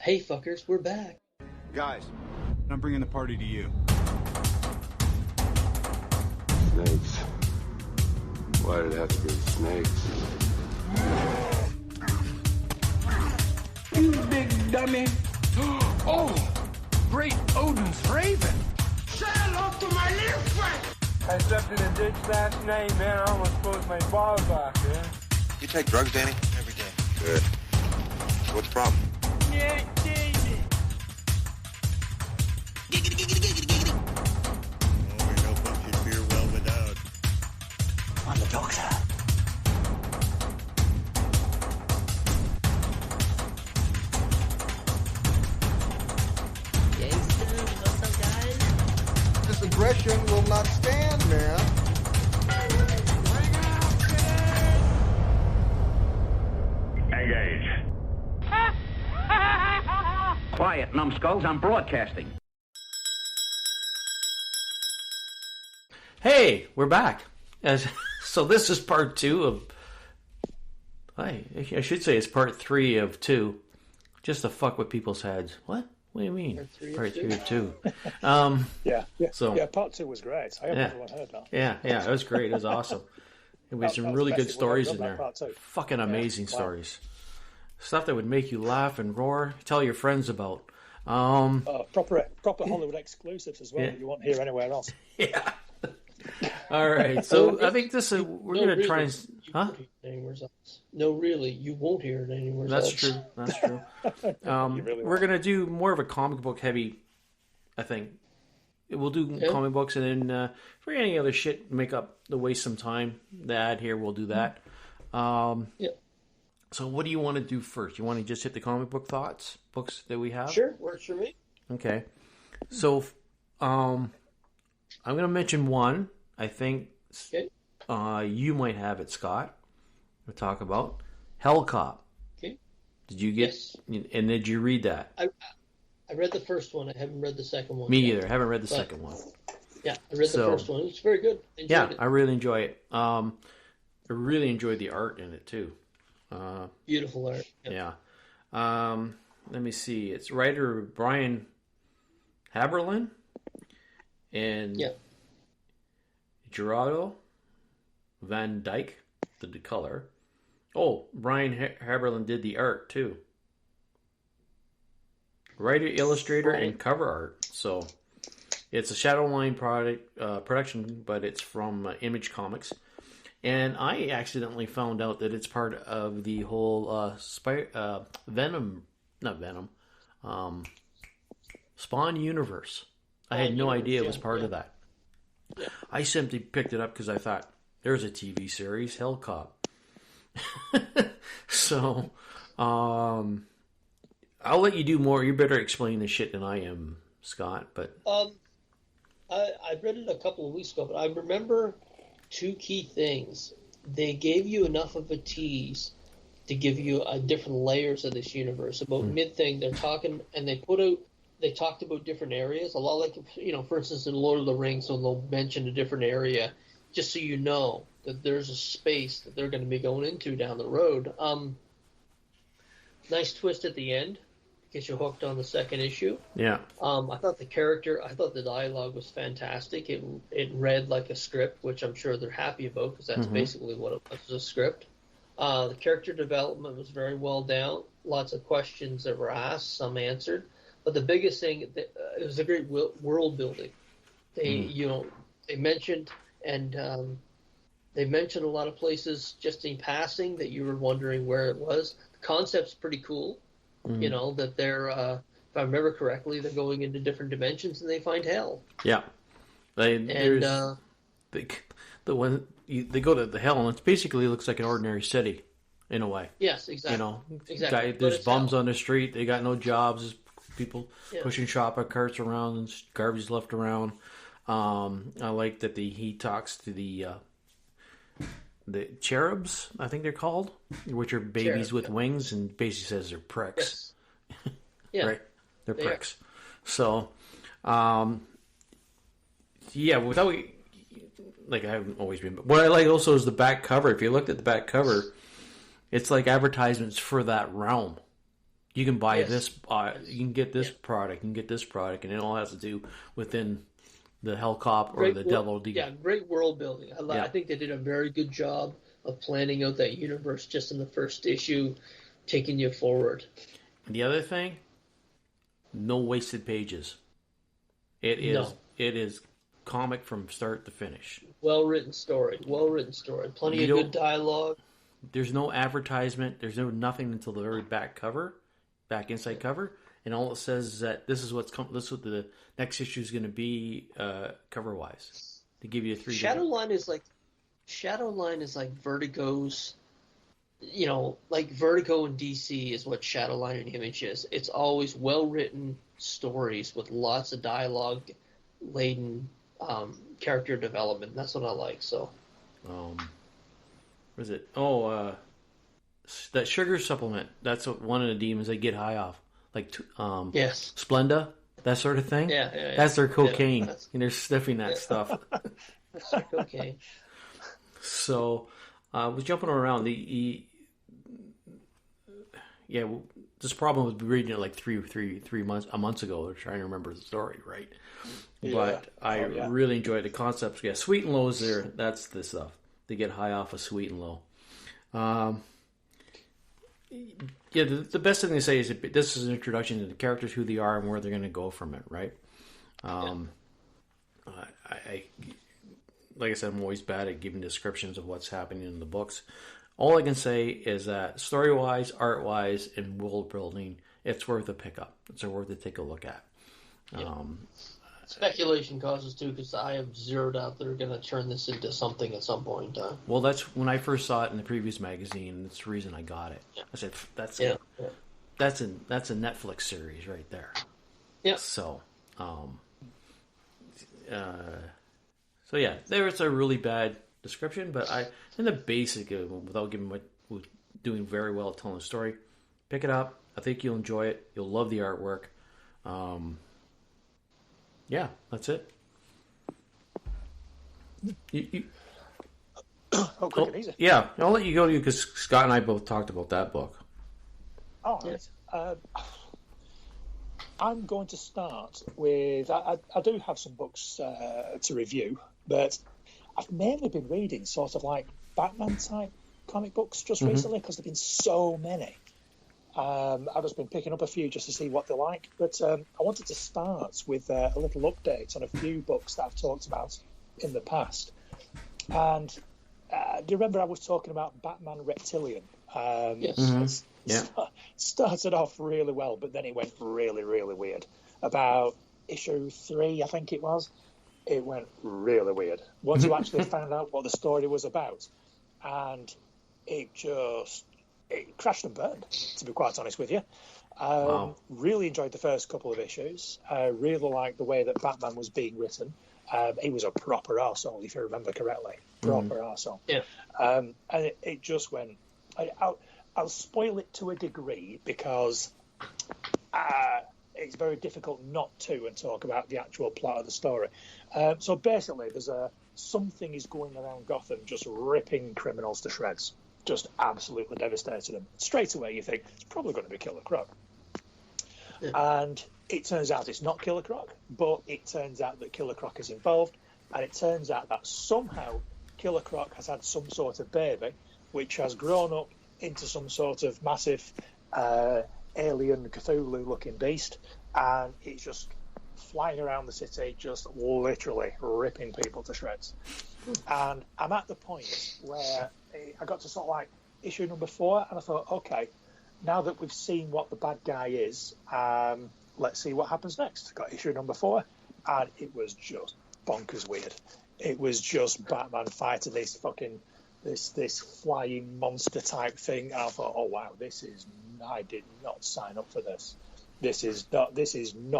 Hey, fuckers, we're back. Guys, I'm bringing the party to you. Snakes. Why did it have to be snakes? You big dummy. Oh, great Odin's raven. Say hello to my little friend. I slept in a ditch last night, man. I almost closed my balls off, man. You take drugs, Danny? Every day. Good. So what's the problem? Yeah, David. Giggity, giggity, giggity, giggity. Oh, we know what you fear well without. I'm the doctor. This aggression will not stand, man. Engage. Quiet, numbskulls. I'm broadcasting. Hey, we're back. So this is part 2 of... I should say it's part 3 of 2. Just to fuck with people's heads. What? What do you mean? Part 3 of 2. Yeah. So, yeah, part 2 was great. I hope everyone heard that. Yeah, it was great. It was awesome. There was some really good stories in there. Fucking amazing stories. Stuff that would make you laugh and roar. Tell your friends about. Proper Hollywood exclusives as well that you won't hear anywhere else. Yeah. All right. So I think this is... We're going to try and... Huh? Anywhere else. No, really. You won't hear it anywhere That's else. true. That's true. We're going to do more of a comic book heavy, I think. We'll do comic books, and then for any other shit, make up the waste some time. The ad here, we'll do that. So what do you want to do first? You want to just hit the comic book books that we have? Sure, works for me. Okay. So I'm going to mention one. I think you might have it, Scott. We'll talk about Hell Cop. Okay. Did you get? Yes. And did you read that? I read the first one. I haven't read the second one. Me either. I haven't read the second one. Yeah, I read the first one. It was very good. It. I really enjoy it. I really enjoyed the art in it too. Beautiful art. Yeah. Let me see. It's writer Brian Haberlin and Gerardo Van Dyke did the color. Oh, Brian Haberlin did the art too. Writer, illustrator, and cover art. So it's a Shadowline production, but it's from Image Comics. And I accidentally found out that it's part of the whole Spawn universe. I had no idea it was part of that. Yeah. I simply picked it up because I thought, there's a TV series, Hell Cop. So, I'll let you do more. You better explain the shit than I am, Scott. But I read it a couple of weeks ago, but I remember 2 key things. They gave you enough of a tease to give you different layers of this universe. About mid-thing, they're talking, and they talked about different areas, a lot like, for instance, in Lord of the Rings, so they'll mention a different area, just so you know that there's a space that they're going to be going into down the road. Nice twist at the end, gets you hooked on the second issue. Yeah. I thought the dialogue was fantastic. It read like a script, which I'm sure they're happy about, because that's basically what it was, a script. The character development was very well done. Lots of questions that were asked, some answered. But the biggest thing, it was a great world building. They mentioned a lot of places just in passing that you were wondering where it was. The concept's pretty cool. That they're, if I remember correctly, they're going into different dimensions and they find hell. Yeah. They go to the hell, and it basically looks like an ordinary city in a way. Yes, exactly. Exactly. There's bums on the street. They got no jobs. There's people pushing shopping carts around and garbage left around. I like that he talks to the cherubs, I think they're called, which are babies with wings, and basically says they're pricks. Yes. Yeah. Right? They're pricks. So, without, like, I haven't always been, but what I like also is the back cover. If you looked at the back cover, it's like advertisements for that realm. You can buy this. You can get this product. You can get this product, and it all has to do within the Hellcop or the Devil Deep. Yeah, great world building. I think they did a very good job of planning out that universe just in the first issue, taking you forward. And the other thing, no wasted pages. It is comic from start to finish. Well written story. Plenty of good dialogue. There's no advertisement. There's nothing until the very back inside cover, and all it says is that this is what the next issue is going to be cover wise. To give you a 3. Shadowline is like Vertigo's. Like Vertigo and DC is what Shadowline and Image is. It's always well written stories with lots of dialogue laden character development. That's what I like. So, what is it? Oh, that sugar supplement. That's one of the demons they get high off. Like, yes, Splenda, that sort of thing. Yeah. That's their cocaine, and they're sniffing that stuff. That's their cocaine. So, was jumping around this problem was reading it like three months ago, trying to remember the story, right? Yeah. But I really enjoyed the concepts. Yeah, Sweet and Low is there. That's the stuff. They get high off of Sweet and Low. The best thing to say is that this is an introduction to the characters, who they are, and where they're going to go from it, right? Like I said, I'm always bad at giving descriptions of what's happening in the books. All I can say is that story-wise, art-wise, and world-building, it's worth a pickup. It's worth to take a look at. Yeah. Speculation causes too, because I have zeroed out they're going to turn this into something at some point in time. Well, that's when I first saw it in the previous magazine. That's the reason I got it. Yeah. I said, that's a Netflix series right there. Yeah. So, there is a really bad description, but in the basic, without doing very well at telling the story, pick it up. I think you'll enjoy it. You'll love the artwork. That's it. Quick and easy. Yeah, I'll let you go to you because Scott and I both talked about that book. Oh, yes. I'm going to start with. I do have some books to review, but I've mainly been reading sort of like Batman type comic books just recently because there've been so many. I've just been picking up a few just to see what they're like. But I wanted to start with a little update on a few books that I've talked about in the past. And do you remember I was talking about Batman Reptilian? Yes. Started off really well, but then it went really, really weird. About issue 3, I think it was. It went really weird. Once you actually found out what the story was about. And it crashed and burned, to be quite honest with you. Wow. Really enjoyed the first couple of issues. Really liked the way that Batman was being written. He was a proper arsehole, if you remember correctly. Proper arsehole. Yeah. And it just went... I'll spoil it to a degree because it's very difficult not to and talk about the actual plot of the story. So basically, there's something is going around Gotham just ripping criminals to shreds. Just absolutely devastating them. Straight away, you think, it's probably going to be Killer Croc. Yeah. And it turns out it's not Killer Croc, but it turns out that Killer Croc is involved, and it turns out that somehow Killer Croc has had some sort of baby, which has grown up into some sort of massive alien Cthulhu-looking beast, and it's just flying around the city, just literally ripping people to shreds. And I'm at the point where I got to sort of like issue number 4, and I thought, okay, now that we've seen what the bad guy is, let's see what happens next. Got issue number 4, and it was just bonkers weird. It was just Batman fighting this fucking this flying monster type thing. And I thought, oh wow, I did not sign up for this. This is not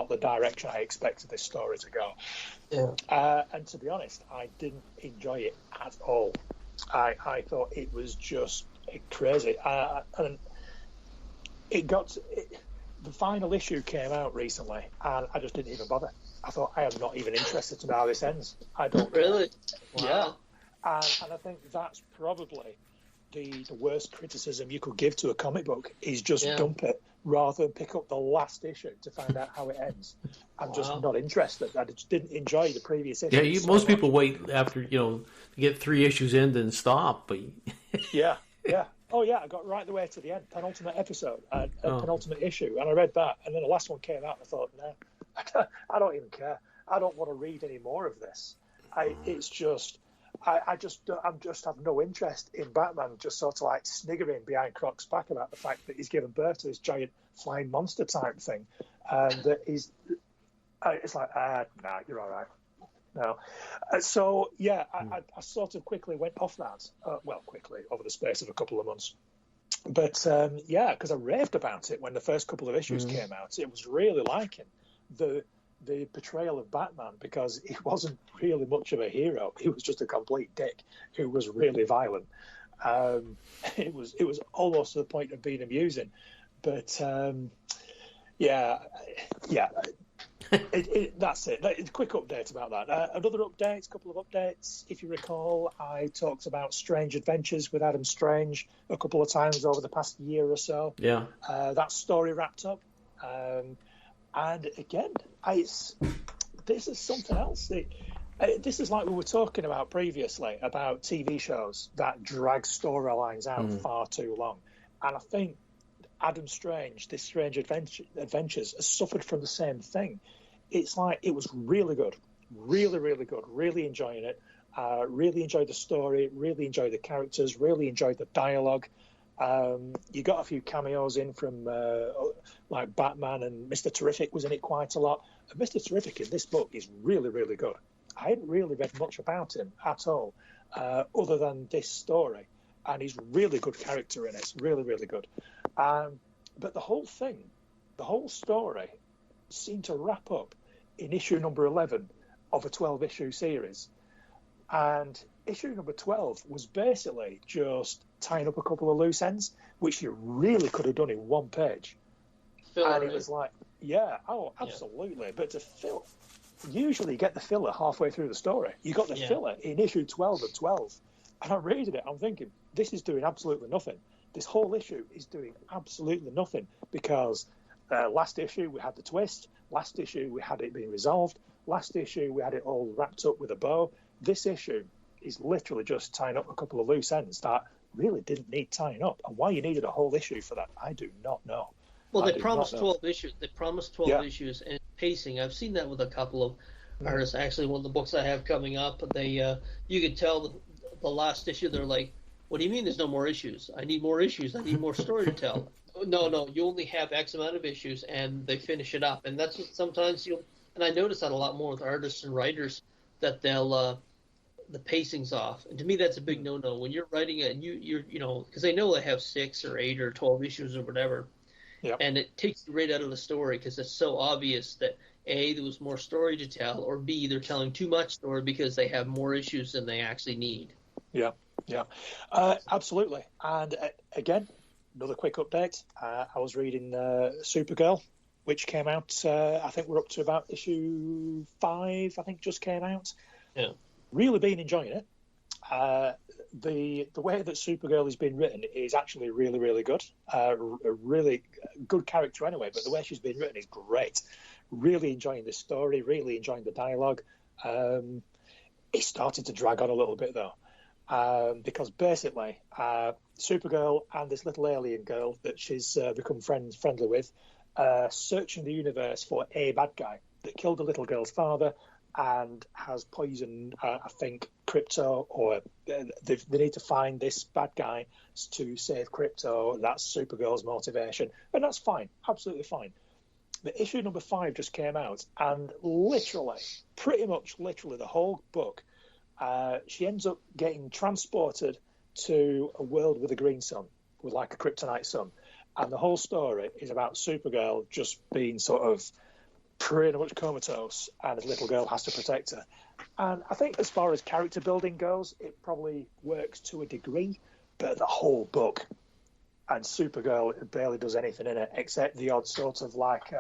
the direction I expected this story to go. Yeah. And to be honest, I didn't enjoy it at all. I thought it was just crazy. And the final issue came out recently, and I just didn't even bother. I thought, I am not even interested to know how this ends. I don't really. Wow. Yeah. And I think that's probably the worst criticism you could give to a comic book is just dump it. rather than pick up the last issue to find out how it ends. I'm just not interested. I just didn't enjoy the previous issue. Yeah, most people wait after, to get 3 issues in and stop. But yeah. Oh, yeah, I got right the way to the end, penultimate episode, penultimate issue, and I read that, and then the last one came out, and I thought, no, I don't even care. I don't want to read any more of this. I just have no interest in Batman just sort of like sniggering behind Croc's back about the fact that he's given birth to this giant flying monster type thing, and that it's like, nah, you're all right. No. So, yeah, I sort of quickly went off that. Quickly, over the space of a couple of months. But, because I raved about it when the first couple of issues came out. It was really liking the portrayal of Batman, because he wasn't really much of a hero. He was just a complete dick who was really violent. It was almost to the point of being amusing. But, that's it. Quick update about that. Another update, a couple of updates. If you recall, I talked about Strange Adventures with Adam Strange a couple of times over the past year or so. Yeah. That story wrapped up. And again, this is something else. This is like we were talking about previously, about TV shows that drag storylines out far too long. And I think Adam Strange, this Strange Adventures, has suffered from the same thing. It's like, it was really good, really, really good, really enjoying it, really enjoyed the story, really enjoyed the characters, really enjoyed the dialogue. You got a few cameos in from like Batman, and Mr. Terrific was in it quite a lot. And Mr. Terrific in this book is really, really good. I hadn't really read much about him at all, other than this story. And he's a really good character in it. It's really, really good. But the whole thing, the whole story, seemed to wrap up in issue number 11 of a 12-issue series. And issue number 12 was basically just tying up a couple of loose ends, which you really could have done in one page. Filler, and it was like, yeah, absolutely. Yeah. But to fill, usually you get the filler halfway through the story. You got the filler in issue 12 of 12. And I'm reading it, I'm thinking, this is doing absolutely nothing. This whole issue is doing absolutely nothing, because last issue we had the twist, last issue we had it being resolved, last issue we had it all wrapped up with a bow. This issue is literally just tying up a couple of loose ends that really didn't need tying up. And why you needed a whole issue for that, I do not know. Well, they promised 12 issues. They promised 12 issues, and pacing. I've seen that with a couple of artists. Actually, one of the books I have coming up, they you could tell the last issue, they're like, what do you mean there's no more issues? I need more issues. I need more story to tell. No, you only have X amount of issues, and they finish it up. And that's what sometimes and I notice that a lot more with artists and writers, that they'll, the pacing's off. And to me, that's a big no-no. When you're writing it, and you're because they know they have 6 or 8 or 12 issues or whatever, and it takes you right out of the story, because it's so obvious that A, there was more story to tell, or B, they're telling too much story because they have more issues than they actually need. Yeah, absolutely. And again, another quick update. I was reading Supergirl, which came out, I think we're up to about issue 5, I think just came out. Yeah. Really been enjoying it. The way that Supergirl has been written is actually really, really good. A really good character anyway, but the way she's been written is great. Really enjoying the story, really enjoying the dialogue. It started to drag on a little bit, though. Because basically, Supergirl and this little alien girl that she's become friendly with, searching the universe for a bad guy that killed the little girl's father and has poisoned, I think, Crypto, or they need to find this bad guy to save Crypto. That's Supergirl's motivation, and that's fine, absolutely fine. The issue number 5 just came out, and pretty much literally the whole book, she ends up getting transported to a world with a green sun, with like a kryptonite sun. And the whole story is about Supergirl just being sort of pretty much comatose, and this little girl has to protect her. And I think as far as character building goes, it probably works to a degree, but the whole book, and Supergirl barely does anything in it, except the odd sort of like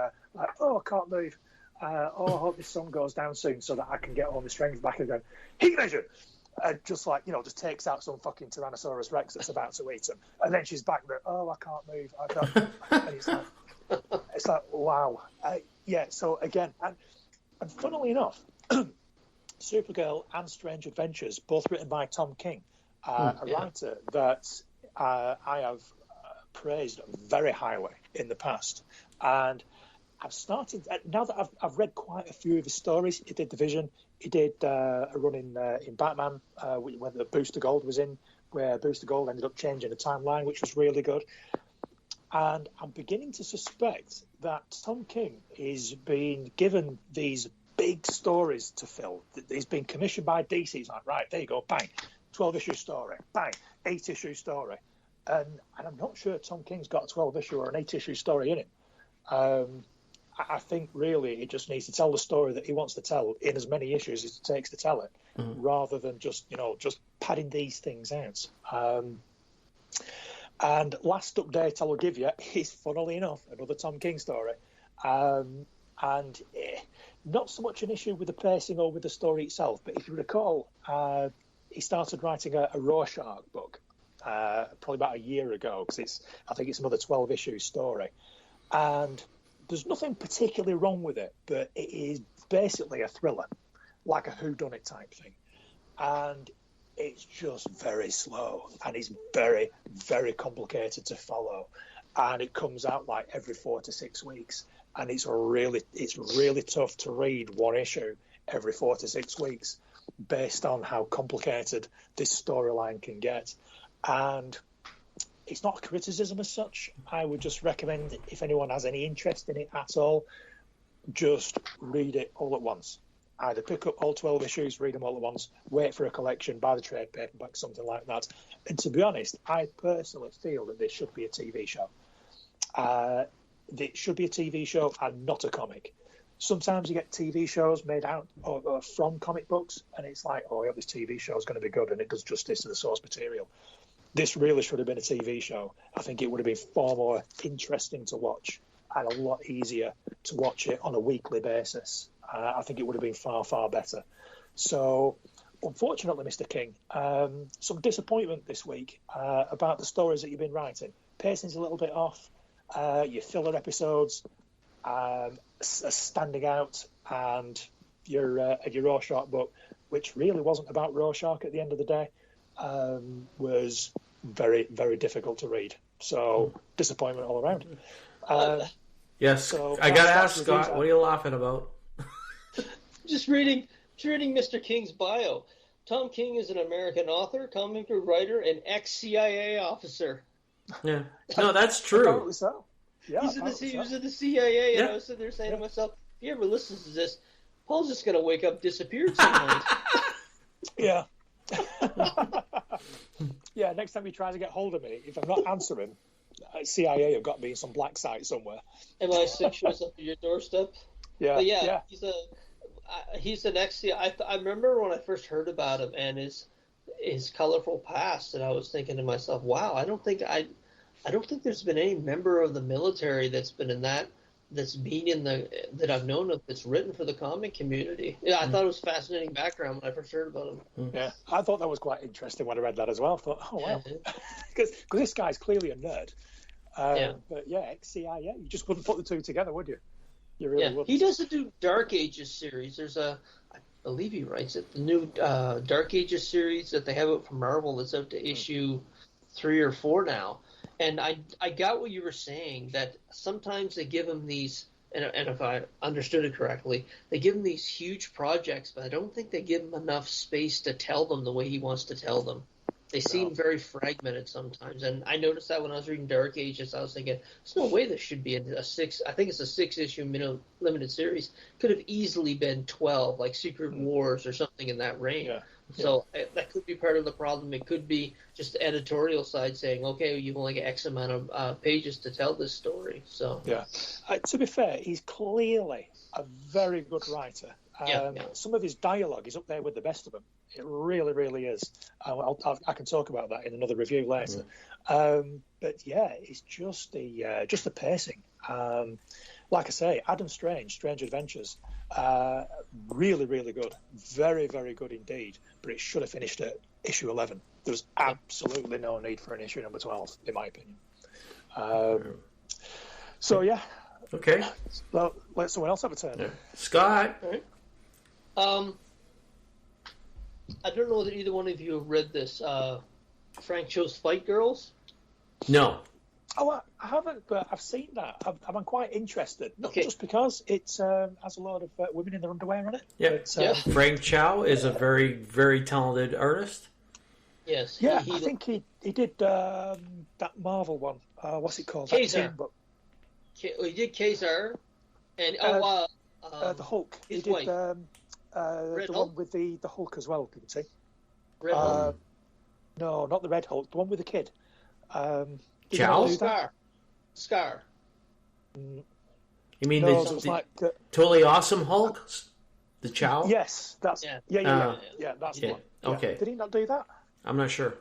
oh, I can't move. I hope this sun goes down soon so that I can get all my strength back again. Heat measure! Just like, just takes out some fucking Tyrannosaurus Rex that's about to eat him. And then she's back there, oh, I can't move. And it's like, It's like, wow. Yeah, so again, and funnily enough, Supergirl and Strange Adventures, both written by Tom King, a writer that I have praised very highly in the past. And I've started, now that I've read quite a few of his stories. He did Division, he did a run in Batman when the Booster Gold was in, where Booster Gold ended up changing the timeline, which was really good. And I'm beginning to suspect that Tom King is being given these big stories to fill. He's been commissioned by DC. He's like, right, there you go, bang, 12-issue story, bang, 8-issue story. And I'm not sure Tom King's got a 12-issue or an 8-issue story in him. I think really he just needs to tell the story that he wants to tell in as many issues as it takes to tell it, rather than just padding these things out. And last update I will give you is, funnily enough, another Tom King story. And not so much an issue with the pacing or with the story itself, but if you recall, he started writing a Rorschach book probably about a year ago, because I think it's another 12-issue story. And there's nothing particularly wrong with it, but it is basically a thriller, like a whodunit type thing. And it's just very slow, and it's very, very complicated to follow. And it comes out like every 4 to 6 weeks. And it's really tough to read one issue every 4 to 6 weeks, based on how complicated this storyline can get. And it's not a criticism as such. I would just recommend, if anyone has any interest in it at all, just read it all at once. Either pick up all 12 issues, read them all at once, wait for a collection, buy the trade paperback, something like that. And to be honest, I personally feel that this should be a TV show. It should be a TV show and not a comic. Sometimes you get TV shows made out or from comic books, and it's like, oh, I hope this TV show is going to be good, and it does justice to the source material. This really should have been a TV show. I think it would have been far more interesting to watch and a lot easier to watch it on a weekly basis. I think it would have been far, far better. So, unfortunately, Mr. King, some disappointment this week about the stories that you've been writing. Pacing's a little bit off. Your filler episodes are standing out, and your Rorschach book, which really wasn't about Rorschach at the end of the day, was very, very difficult to read. So, disappointment all around. Yes, so I got to ask Scott, what are you laughing about? Just reading Mr. King's bio. Tom King is an American author, comic book writer, and ex-CIA officer. Yeah, no, that's true. Apparently so. Yeah, he was in the CIA, and I was sitting there saying to myself, if he ever listens to this, Paul's just going to wake up disappeared some night. Yeah. Yeah, next time he tries to get hold of me, if I'm not answering, CIA have got me in some black site somewhere. MI6 shows up at your doorstep. Yeah, but yeah. He's an ex-CIA. I remember when I first heard about him and his colorful past, and I was thinking to myself, wow, I don't think there's been any member of the military that's been in that I've known of that's written for the comic community. Yeah, I thought it was a fascinating background when I first heard about him. Yeah, I thought that was quite interesting when I read that as well. I thought, oh wow, because this guy's clearly a nerd. But yeah, ex-CIA, you just wouldn't put the two together, would you? You really wouldn't. He doesn't do Dark Ages series. There's I believe he writes it, the new Dark Ages series that they have out from Marvel that's out to issue 3 or 4 now. And I got what you were saying, that sometimes they give him these, and if I understood it correctly, they give him these huge projects, but I don't think they give him enough space to tell them the way he wants to tell them. They seem very fragmented sometimes, and I noticed that when I was reading Dark Ages. I was thinking, there's no way this should be a 6. I think it's a 6-issue limited series. Could have easily been 12, like Secret Wars or something in that range. Yeah. So that could be part of the problem. It could be just the editorial side saying, okay, you've only got X amount of pages to tell this story. So yeah, to be fair, he's clearly a very good writer. Some of his dialogue is up there with the best of them. It really, really is. I can talk about that in another review later. But yeah, it's just the pacing. Like I say, Adam Strange Adventures, really, really good. Very, very good indeed. But it should have finished at issue 11. There's absolutely no need for an issue number 12, in my opinion. So yeah, Okay. Well, let someone else have a turn. Yeah. Scott. All right. I don't know that either one of you have read this. Frank Cho's Fight Girls. No. Oh, I haven't, but I've seen that. I'm quite interested. Not Okay. just because it has a lot of women in their underwear on it. Yeah. Yeah. Frank Chow is a very, very talented artist. Yes. Yeah, I think he did that Marvel one. What's it called? That Kazar. team book. He did Kazar, and the Hulk. He his did wife. the Red one Hulk? with the Hulk as well, didn't he? Red Hulk. No, not the Red Hulk. The one with the kid. Did Chow? he not do that? Scar. You mean No, the, it was the like totally awesome Hulk? The Chow? yes, that's Yeah. yeah, that's the Yeah. one. Yeah. Okay. Did he not do that? I'm not sure.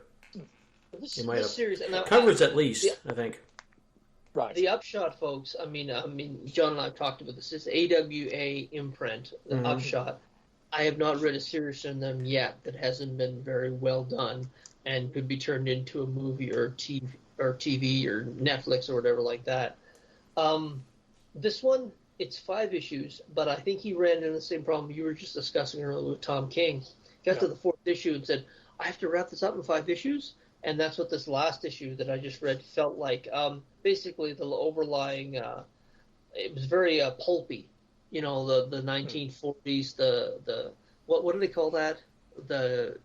This, He might this have. series and Covers at least, I think. Right. The Upshot, folks. I mean, John and I have talked about this. It's AWA imprint, the Upshot. I have not read a series from them yet that hasn't been very well done and could be turned into a movie or TV or Netflix or whatever like that. This one, it's 5 issues, but I think he ran into the same problem you were just discussing earlier with Tom King. Got to the 4th issue and said, I have to wrap this up in 5 issues? And that's what this last issue that I just read felt like. Basically, the overlying, it was very pulpy. You know, the 1940s, the what do they call that? The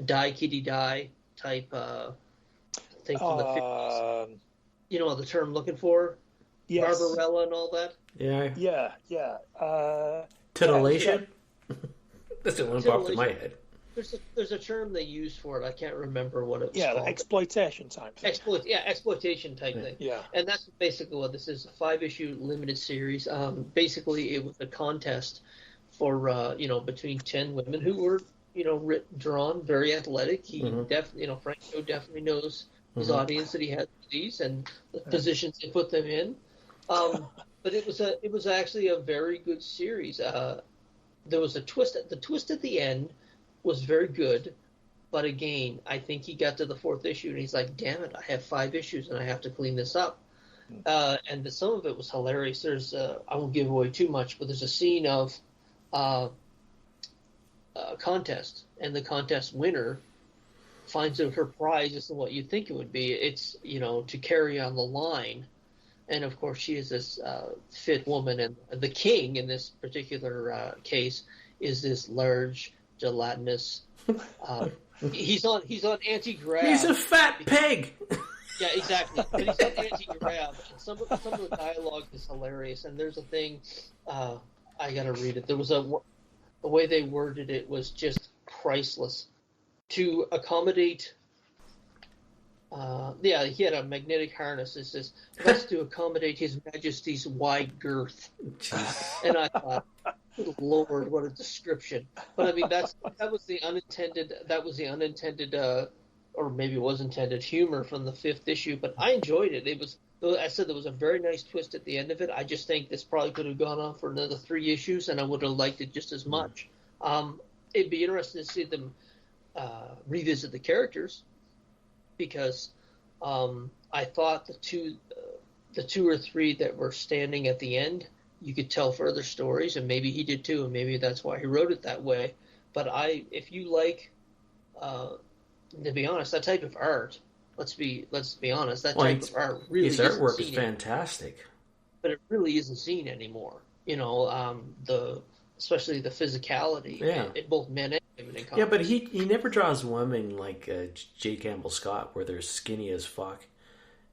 die kitty die type thing from the 50s. You know the term I'm looking for? Yes. Barbarella and all that? Yeah. Yeah. Titillation? That's the one that popped in my head. There's a term they use for it. I can't remember what it was Yeah, called. the exploitation type thing. Exploitation type thing. Yeah. And that's basically what this is, a 5-issue limited series. Basically, it was a contest for, between 10 women who were, drawn, very athletic. He definitely, Frank Cho definitely knows his audience that he has these and the positions they put them in. But it was actually a very good series. There was a twist. The twist at the end was very good, but again, I think he got to the 4th issue and he's like, "Damn it! I have 5 issues and I have to clean this up." And some of it was hilarious. There's I won't give away too much, but there's a scene of a contest, and the contest winner finds out her prize isn't what you think it would be. It's to carry on the line, and of course she is this fit woman, and the king in this particular case is this large, gelatinous. He's on anti-grav. He's a fat pig. Yeah, exactly. But he's on anti-grav. And some of the dialogue is hilarious. And there's a thing. I gotta read it. There was the way they worded it was just priceless. To accommodate. He had a magnetic harness. It says, "That's to accommodate His Majesty's wide girth." And I thought, good Lord, what a description! But I mean, that was the unintended, or maybe it was intended, humor from the 5th issue. But I enjoyed it. It was, I said, there was a very nice twist at the end of it. I just think this probably could have gone on for another 3 issues, and I would have liked it just as much. It'd be interesting to see them revisit the characters, because I thought the two or three that were standing at the end, you could tell further stories, and maybe he did too, and maybe that's why he wrote it that way. But if you like, to be honest, that type of art, let's be honest, that type of art really his isn't artwork is seen fantastic. but it really isn't seen anymore. Especially the physicality in both men and women in comics. Yeah, but he never draws women like J. Campbell Scott, where they're skinny as fuck.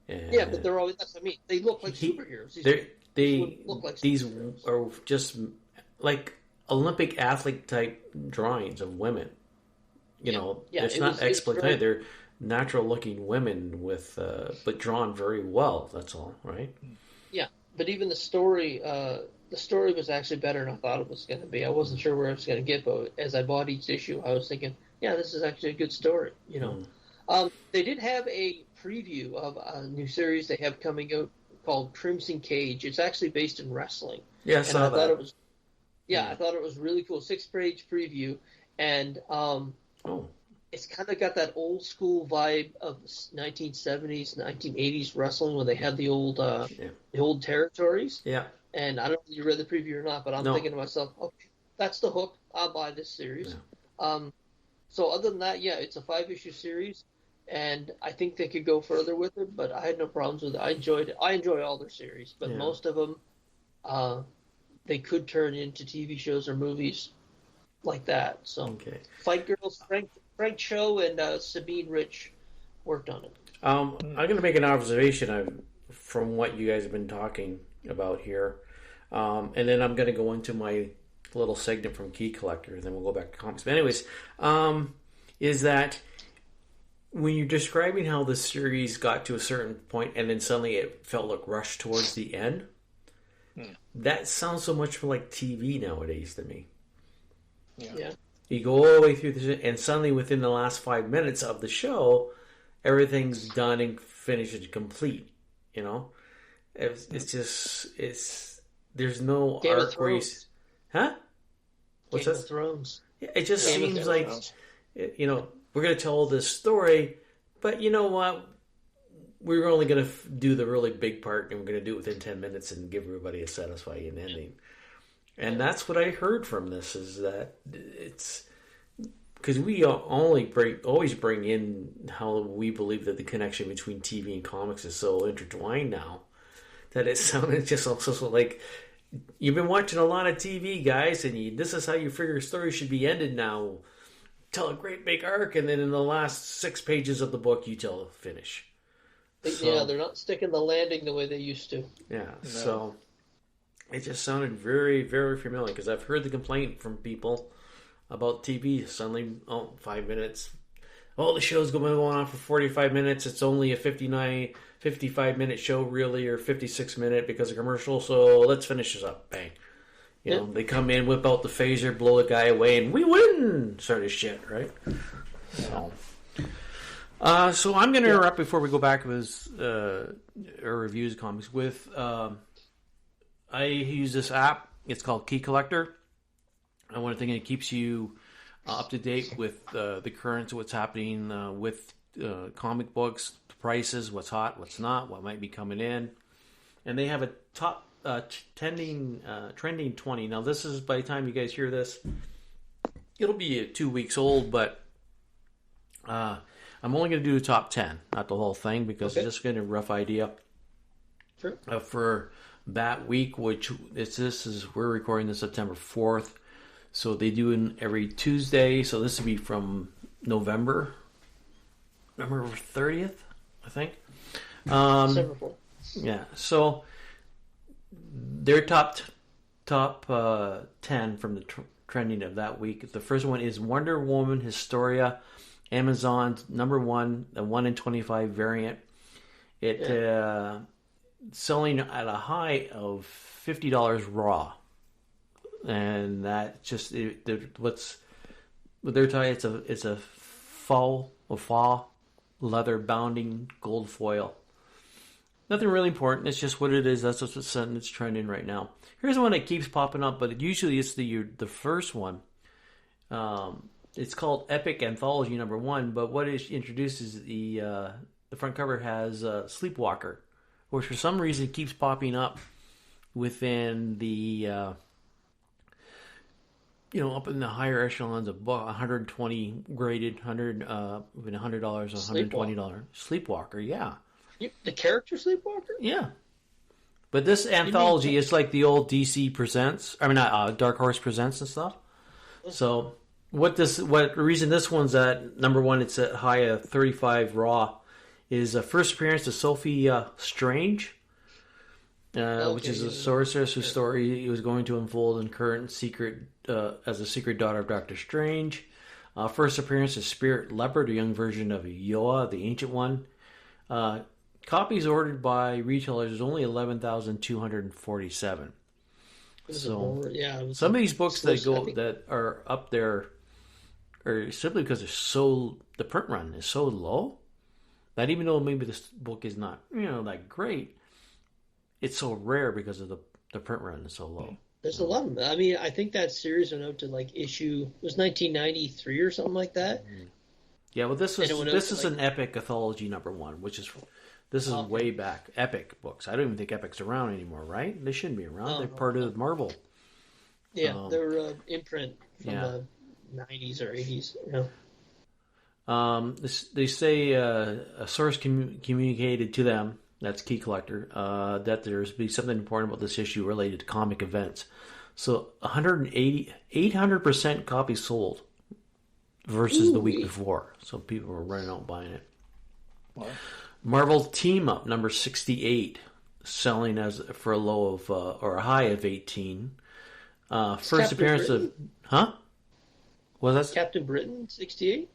Yeah, but they're always. That's what I mean. They look like superheroes. These are just like Olympic athlete type drawings of women. It's not exploitative. They're natural looking women with, but drawn very well. That's all, right? Yeah, but even the story was actually better than I thought it was going to be. I wasn't sure where it was going to get, but as I bought each issue, I was thinking, yeah, this is actually a good story. They did have a preview of a new series they have coming out called Crimson Cage. It's actually based in wrestling. Yeah, I saw that. I thought it was really cool. 6-page preview, and it's kind of got that old school vibe of 1970s, 1980s wrestling when they had the old territories. Yeah. And I don't know if you read the preview or not, but I'm thinking to myself, okay, that's the hook. I'll buy this series. Yeah. So other than that, yeah, it's a 5-issue series, and I think they could go further with it. But I had no problems with it. I enjoy all their series, but most of them, they could turn into TV shows or movies like that. So Fight Girls, Frank Cho and Sabine Rich worked on it. I'm going to make an observation from what you guys have been talking about here. And then I'm going to go into my little segment from Key Collector, and then we'll go back to comics. But anyways, is that when you're describing how the series got to a certain point and then suddenly it felt like rushed towards the end, that sounds so much like TV nowadays to me. Yeah. You go all the way through this, and suddenly within the last 5 minutes of the show, everything's done and finished and complete. You know, it's there's no Game arc where you, huh? What's Game that? of Thrones. It just seems like, you know, we're going to tell this story, but you know what? We're only going to do the really big part, and we're going to do it within 10 minutes and give everybody a satisfying ending. And that's what I heard from this, is that it's because we always bring in how we believe that the connection between TV and comics is so intertwined now that it sounded just also like you've been watching a lot of TV, guys, and this is how you figure a story should be ended now. Tell a great big arc, and then in the last 6 pages of the book, you tell the finish. Yeah, they're not sticking the landing the way they used to. Yeah, no. So it just sounded very, very familiar, because I've heard the complaint from people about TV. Suddenly, 5 minutes. The show's going on for 45 minutes. It's only a 55-minute show, really, or 56-minute because of commercial, so let's finish this up. Bang. You know, they come in, whip out the phaser, blow a guy away, and we win! Sort of shit, right? So I'm going to interrupt before we go back with our reviews of comics with... I use this app. It's called Key Collector. I want to think it keeps you up to date with the currents of what's happening with comic books, the prices, what's hot, what's not, what might be coming in. And they have a top trending 20. Now, this is, by the time you guys hear this, it'll be 2 weeks old, but I'm only going to do the top 10, not the whole thing, because it's just getting a rough idea. Sure. For that week, which we're recording this September 4th, so they do it every Tuesday. So this would be from November 30th, I think. December 4th. Yeah. So their top 10 from the trending of that week. The first one is Wonder Woman Historia, Amazon's #1, the 1 in 25 variant. It selling at a high of $50 raw, and that just what's they're telling it's a faux leather bounding gold foil. Nothing really important. It's just what it is. That's what's it's trending right now. Here's one that keeps popping up, but usually it's the first one. It's called Epic Anthology #1, but what it introduces the front cover has Sleepwalker, which for some reason keeps popping up within the up in the higher echelons of book, 120 graded, $100 $120 Sleepwalker. Yeah, the character Sleepwalker. Yeah, but this anthology is like the old DC Presents. I mean, not Dark Horse Presents and stuff. So what reason this one's at #1? It's at high of 35 raw. Is a first appearance of Sophie Strange, which is a sorceress whose story was going to unfold in current secret as a secret daughter of Doctor Strange. First appearance of Spirit Leopard, a young version of Yoa, the ancient one. Copies ordered by retailers is only 11,247. So some of these books that are up there are simply because the print run is so low. That even though maybe this book is not, that great, it's so rare because of the print run is so low. There's a lot of them. I mean, I think that series went out to issue, it was 1993 or something like that. Yeah, well, this is like, an Epic Anthology #1, which is way back. Epic books. I don't even think Epic's around anymore, right? They shouldn't be around. They're part of Marvel. Yeah, they're imprint from the 90s or 80s. They say a source communicated to them, that's Key Collector, that there's be something important about this issue related to comic events. So 800% copies sold versus the week before. So people were running out buying it. Wow. Marvel Team Up number 68, selling for a low of or a high of 18. First Captain appearance Britain? of Was that Captain Britain 68?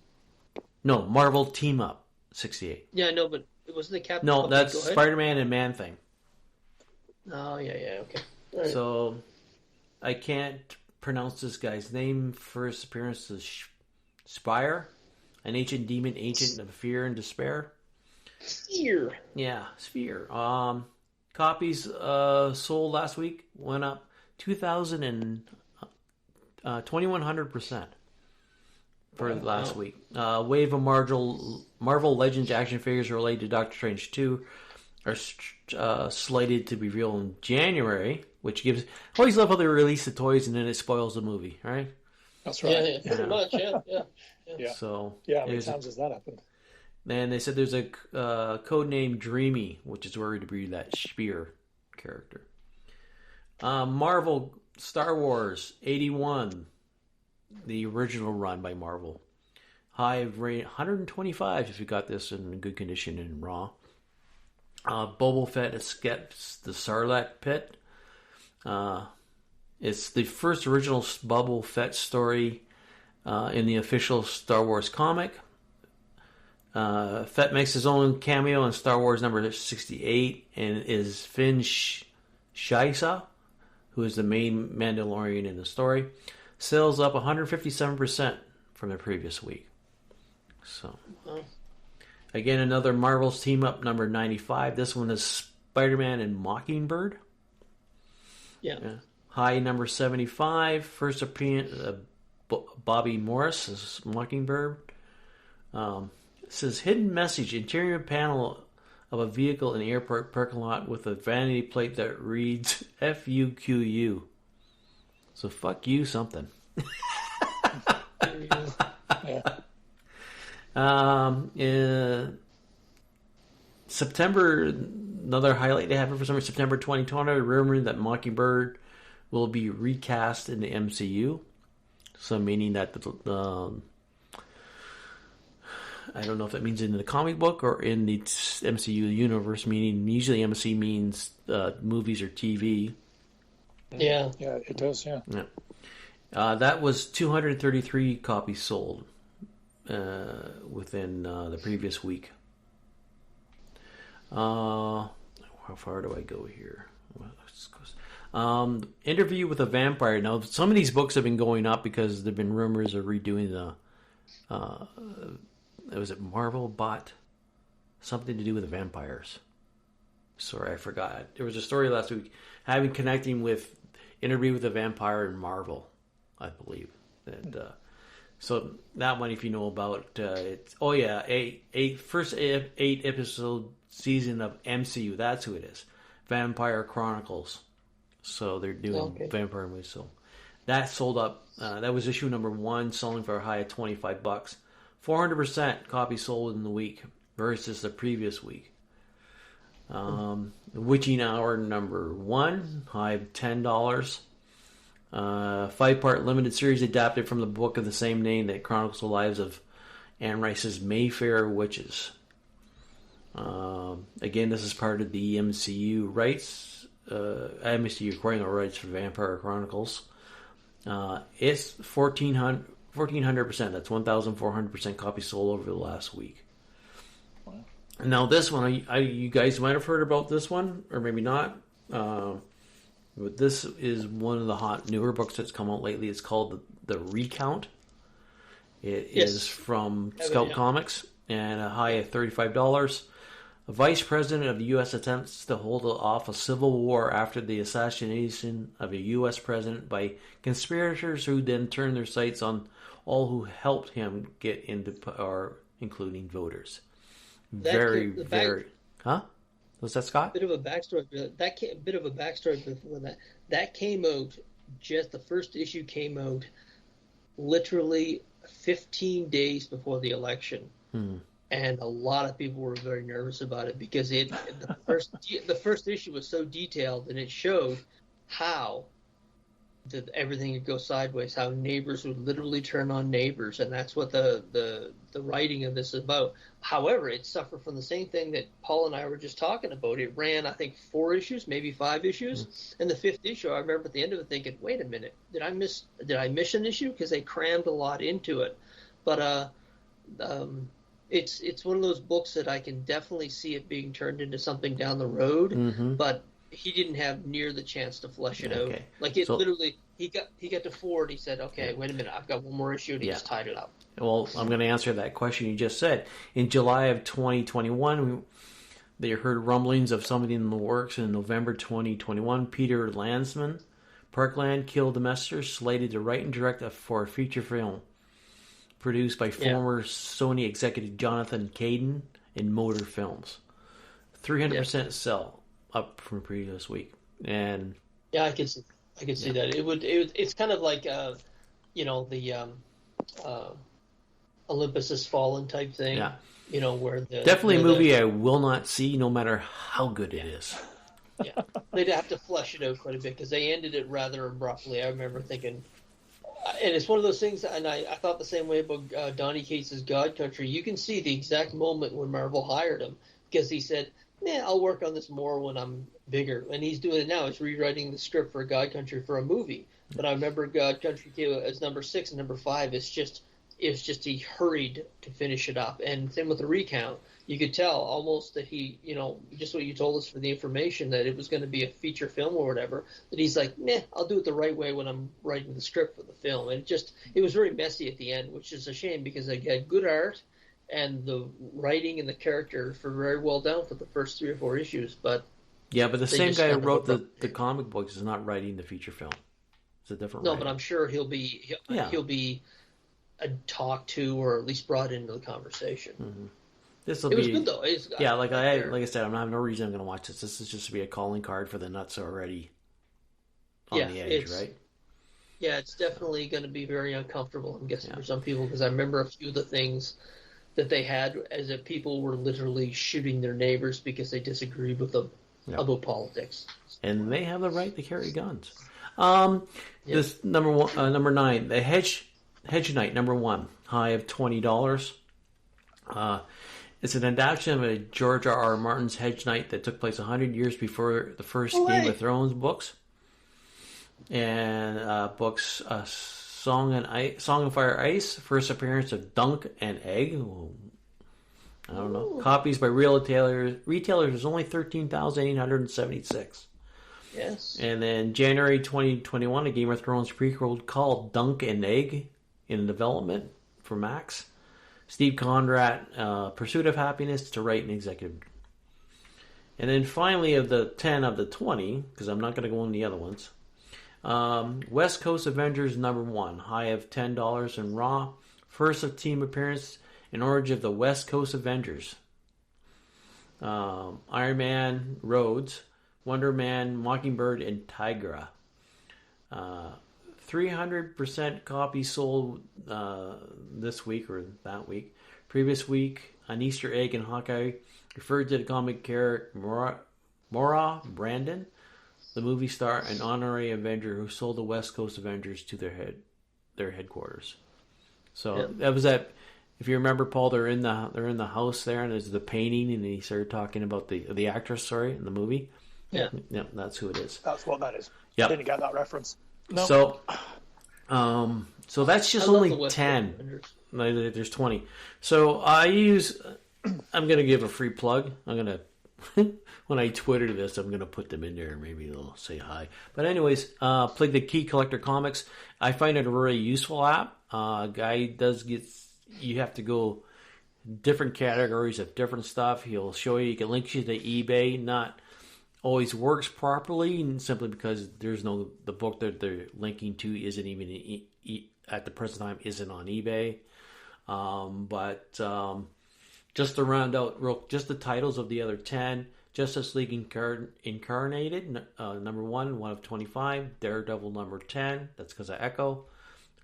No, Marvel Team Up 68. Yeah, I know, but it wasn't the Captain. No, that's Spider-Man and Man-Thing. Oh yeah, okay. Right. So I can't pronounce this guy's name. First appearance is Spire, an ancient demon, agent of fear and despair. Sphere. Yeah, Sphere. Copies sold last week went up 2,000 and 2,100% for last week. Wave of Marvel Legends action figures related to Doctor Strange 2 are slated to be revealed in January, which gives... I always love how they release the toys and then it spoils the movie, right? That's right. Yeah, pretty much, yeah. So, how many times has that happened? And they said there's a code name Dreamy, which is where to breed that Spear character. Marvel Star Wars 81, the original run by Marvel. High rate 125 if you got this in good condition and raw. Boba Fett escapes the Sarlacc pit. It's the first original Boba Fett story in the official Star Wars comic. Fett makes his own cameo in Star Wars number 68 and is Finn Shaisa, who is the main Mandalorian in the story. Sales up 157% from the previous week. So, again, another Marvel's Team Up number 95. This one is Spider-Man and Mockingbird. Yeah. High number 75. First appearance Bobby Morris as Mockingbird. It says hidden message, interior panel of a vehicle in the airport parking lot with a vanity plate that reads FUQU. So fuck you something. September, another highlight they have for summer, September 2020, rumored that Mockingbird will be recast in the MCU. So meaning that I don't know if that means in the comic book or in the MCU universe, meaning usually MC means movies or TV. Yeah. Yeah, it does, yeah. That was 233 copies sold within the previous week. How far do I go here? Interview with a Vampire. Now, some of these books have been going up because there have been rumors of redoing the... was it Marvel bought something to do with the vampires? Sorry, I forgot. There was a story last week connecting with Interview with a Vampire and Marvel, I believe. And, so that one, if you know about, it's first 8 episode season of MCU. That's who it is, Vampire Chronicles. So they're doing vampire movies. So that sold up. That was issue number 1, selling for a high of $25. 400% copies sold in the week versus the previous week. Witching Hour number 1, high of $10. 5-part limited series adapted from the book of the same name that chronicles the lives of Anne Rice's Mayfair witches. Again, this is part of the MCU rights. MCU recording rights for Vampire Chronicles. It's 1,400%. That's 1,400% copies sold over the last week. Wow. Now this one, you guys might have heard about this one, or maybe not. But this is one of the hot newer books that's come out lately. It's called The Recount. It is from Scout Comics and a high of $35. A vice president of the U.S. attempts to hold off a civil war after the assassination of a U.S. president by conspirators who then turn their sights on all who helped him get into including voters. That Very. Huh? Was that Scott? Bit of a backstory. Bit of a backstory before that. That came out. Just the first issue came out literally 15 days before the election, and a lot of people were very nervous about it because the first issue was so detailed and it showed how everything would go sideways, how neighbors would literally turn on neighbors, and that's what the writing of this is about. However, it suffered from the same thing that Paul and I were just talking about. It ran, I think, 4 issues, maybe 5 issues, and the 5th issue, I remember at the end of it thinking, wait a minute, did I miss an issue? Because they crammed a lot into it. But it's one of those books that I can definitely see it being turned into something down the road, but he didn't have near the chance to flesh it out. Like literally, he got to 4 and he said, "Okay, wait a minute, I've got one more issue," and he just tied it up. Well, I'm going to answer that question you just said. In July of 2021, they heard rumblings of something in the works. In November 2021, Peter Landsman, Parkland Killed the Messenger, slated to write and direct for a feature film produced by former Sony executive Jonathan Caden in Motor Films. 300% sell, up from the previous week. And yeah, I can see that. It's kind of like the Olympus Has Fallen type thing. Yeah. Where definitely a movie I will not see, no matter how good it is. Yeah, they'd have to flesh it out quite a bit because they ended it rather abruptly. I remember thinking, and it's one of those things, and I thought the same way about Donny Cates's God Country. You can see the exact moment when Marvel hired him because he said, I'll work on this more when I'm bigger. And he's doing it now. He's rewriting the script for God Country for a movie. But I remember God Country came as number 6 and number 5. It's just he hurried to finish it up. And same with the Recount. You could tell almost that he, just what you told us for the information, that it was going to be a feature film or whatever, that he's like, I'll do it the right way when I'm writing the script for the film. And it was very messy at the end, which is a shame because they had good art and the writing and the characters were very well done for the first 3 or 4 issues. But the same guy who wrote the comic books is not writing the feature film. It's a different writer. But I'm sure he'll be talked to or at least brought into the conversation. Mm-hmm. It was good though. Like I said, I have no reason I'm going to watch this. This is just to be a calling card for the nuts already on the edge, right? Yeah, it's definitely going to be very uncomfortable, I'm guessing, for some people, because I remember a few of the things that they had as if people were literally shooting their neighbors because they disagreed with them about politics. And they have the right to carry guns. This number 9, the Hedge Knight, number 1, high of $20. It's an adaptation of a George R.R. Martin's Hedge Knight that took place 100 years before the first Game of Thrones books. And books Song of Fire Ice, first appearance of Dunk and Egg. I don't know. Copies by retailers is only 13,876. Yes. And then January 2021, a Game of Thrones prequel called Dunk and Egg in development for Max. Steve Conrad, Pursuit of Happiness to write and executive. And then finally, of the 10 of the 20, because I'm not going to go on the other ones, West Coast Avengers number 1, high of $10 in Raw. First of team appearance in origin of the West Coast Avengers. Iron Man, Rhodes, Wonder Man, Mockingbird, and Tigra. 300% copies sold this week or that week. Previous week, an Easter egg in Hawkeye referred to the comic character Mora Brandon, the movie star and honorary Avenger who sold the West Coast Avengers to their headquarters. So that was that. If you remember, Paul, they're in the house there, and there's the painting, and he started talking about the actress, in the movie. Yeah, that's who it is. That's what that is. Yeah, didn't get that reference. No. So that's just only 10. There's 20. So I'm going to give a free plug. I'm going to, when I Twitter this, I'm going to put them in there. Maybe they'll say hi. But anyways, play the Key Collector Comics. I find it a really useful app. Guy you have to go different categories of different stuff. He'll show you can link you to eBay. Not always works properly, simply because the book that they're linking to isn't even at the present time isn't on eBay. But just to round out, just the titles of the other 10: Justice League Incarnated, number 1 of 25. Daredevil, number 10. That's because of Echo.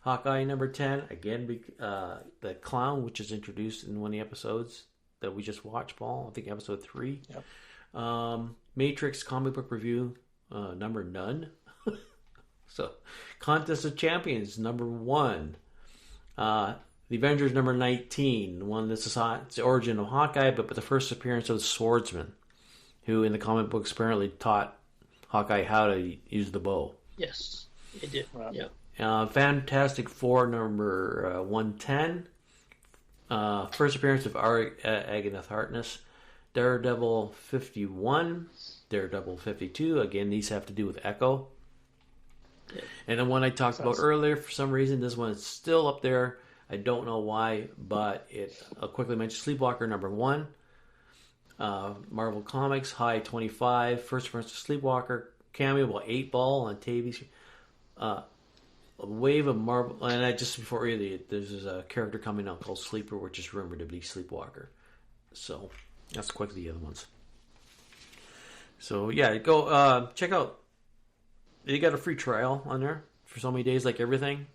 Hawkeye, number 10. Again, the Clown, which is introduced in one of the episodes that we just watched, Paul. I think episode 3. Yep. Matrix comic book review, number none. So, Contest of Champions, number 1. The Avengers, number 19. One that's the origin of Hawkeye, but the first appearance of the Swordsman, who in the comic books apparently taught Hawkeye how to use the bow. Yes, it did. Right. Yeah. Fantastic Four, number 110. First appearance of Agneth Harkness. Daredevil 51. Daredevil 52. Again, these have to do with Echo. Yeah. And the one I talked about earlier, for some reason, this one is still up there. I don't know why, but I'll quickly mention Sleepwalker, number 1. Marvel Comics, High 25. First appearance of Sleepwalker. Cameo by 8-Ball on TV. A wave of Marvel, and just before there's a character coming out called Sleeper, which is rumored to be Sleepwalker. So that's quickly the other ones. So yeah, go check out. You got a free trial on there for so many days, like everything.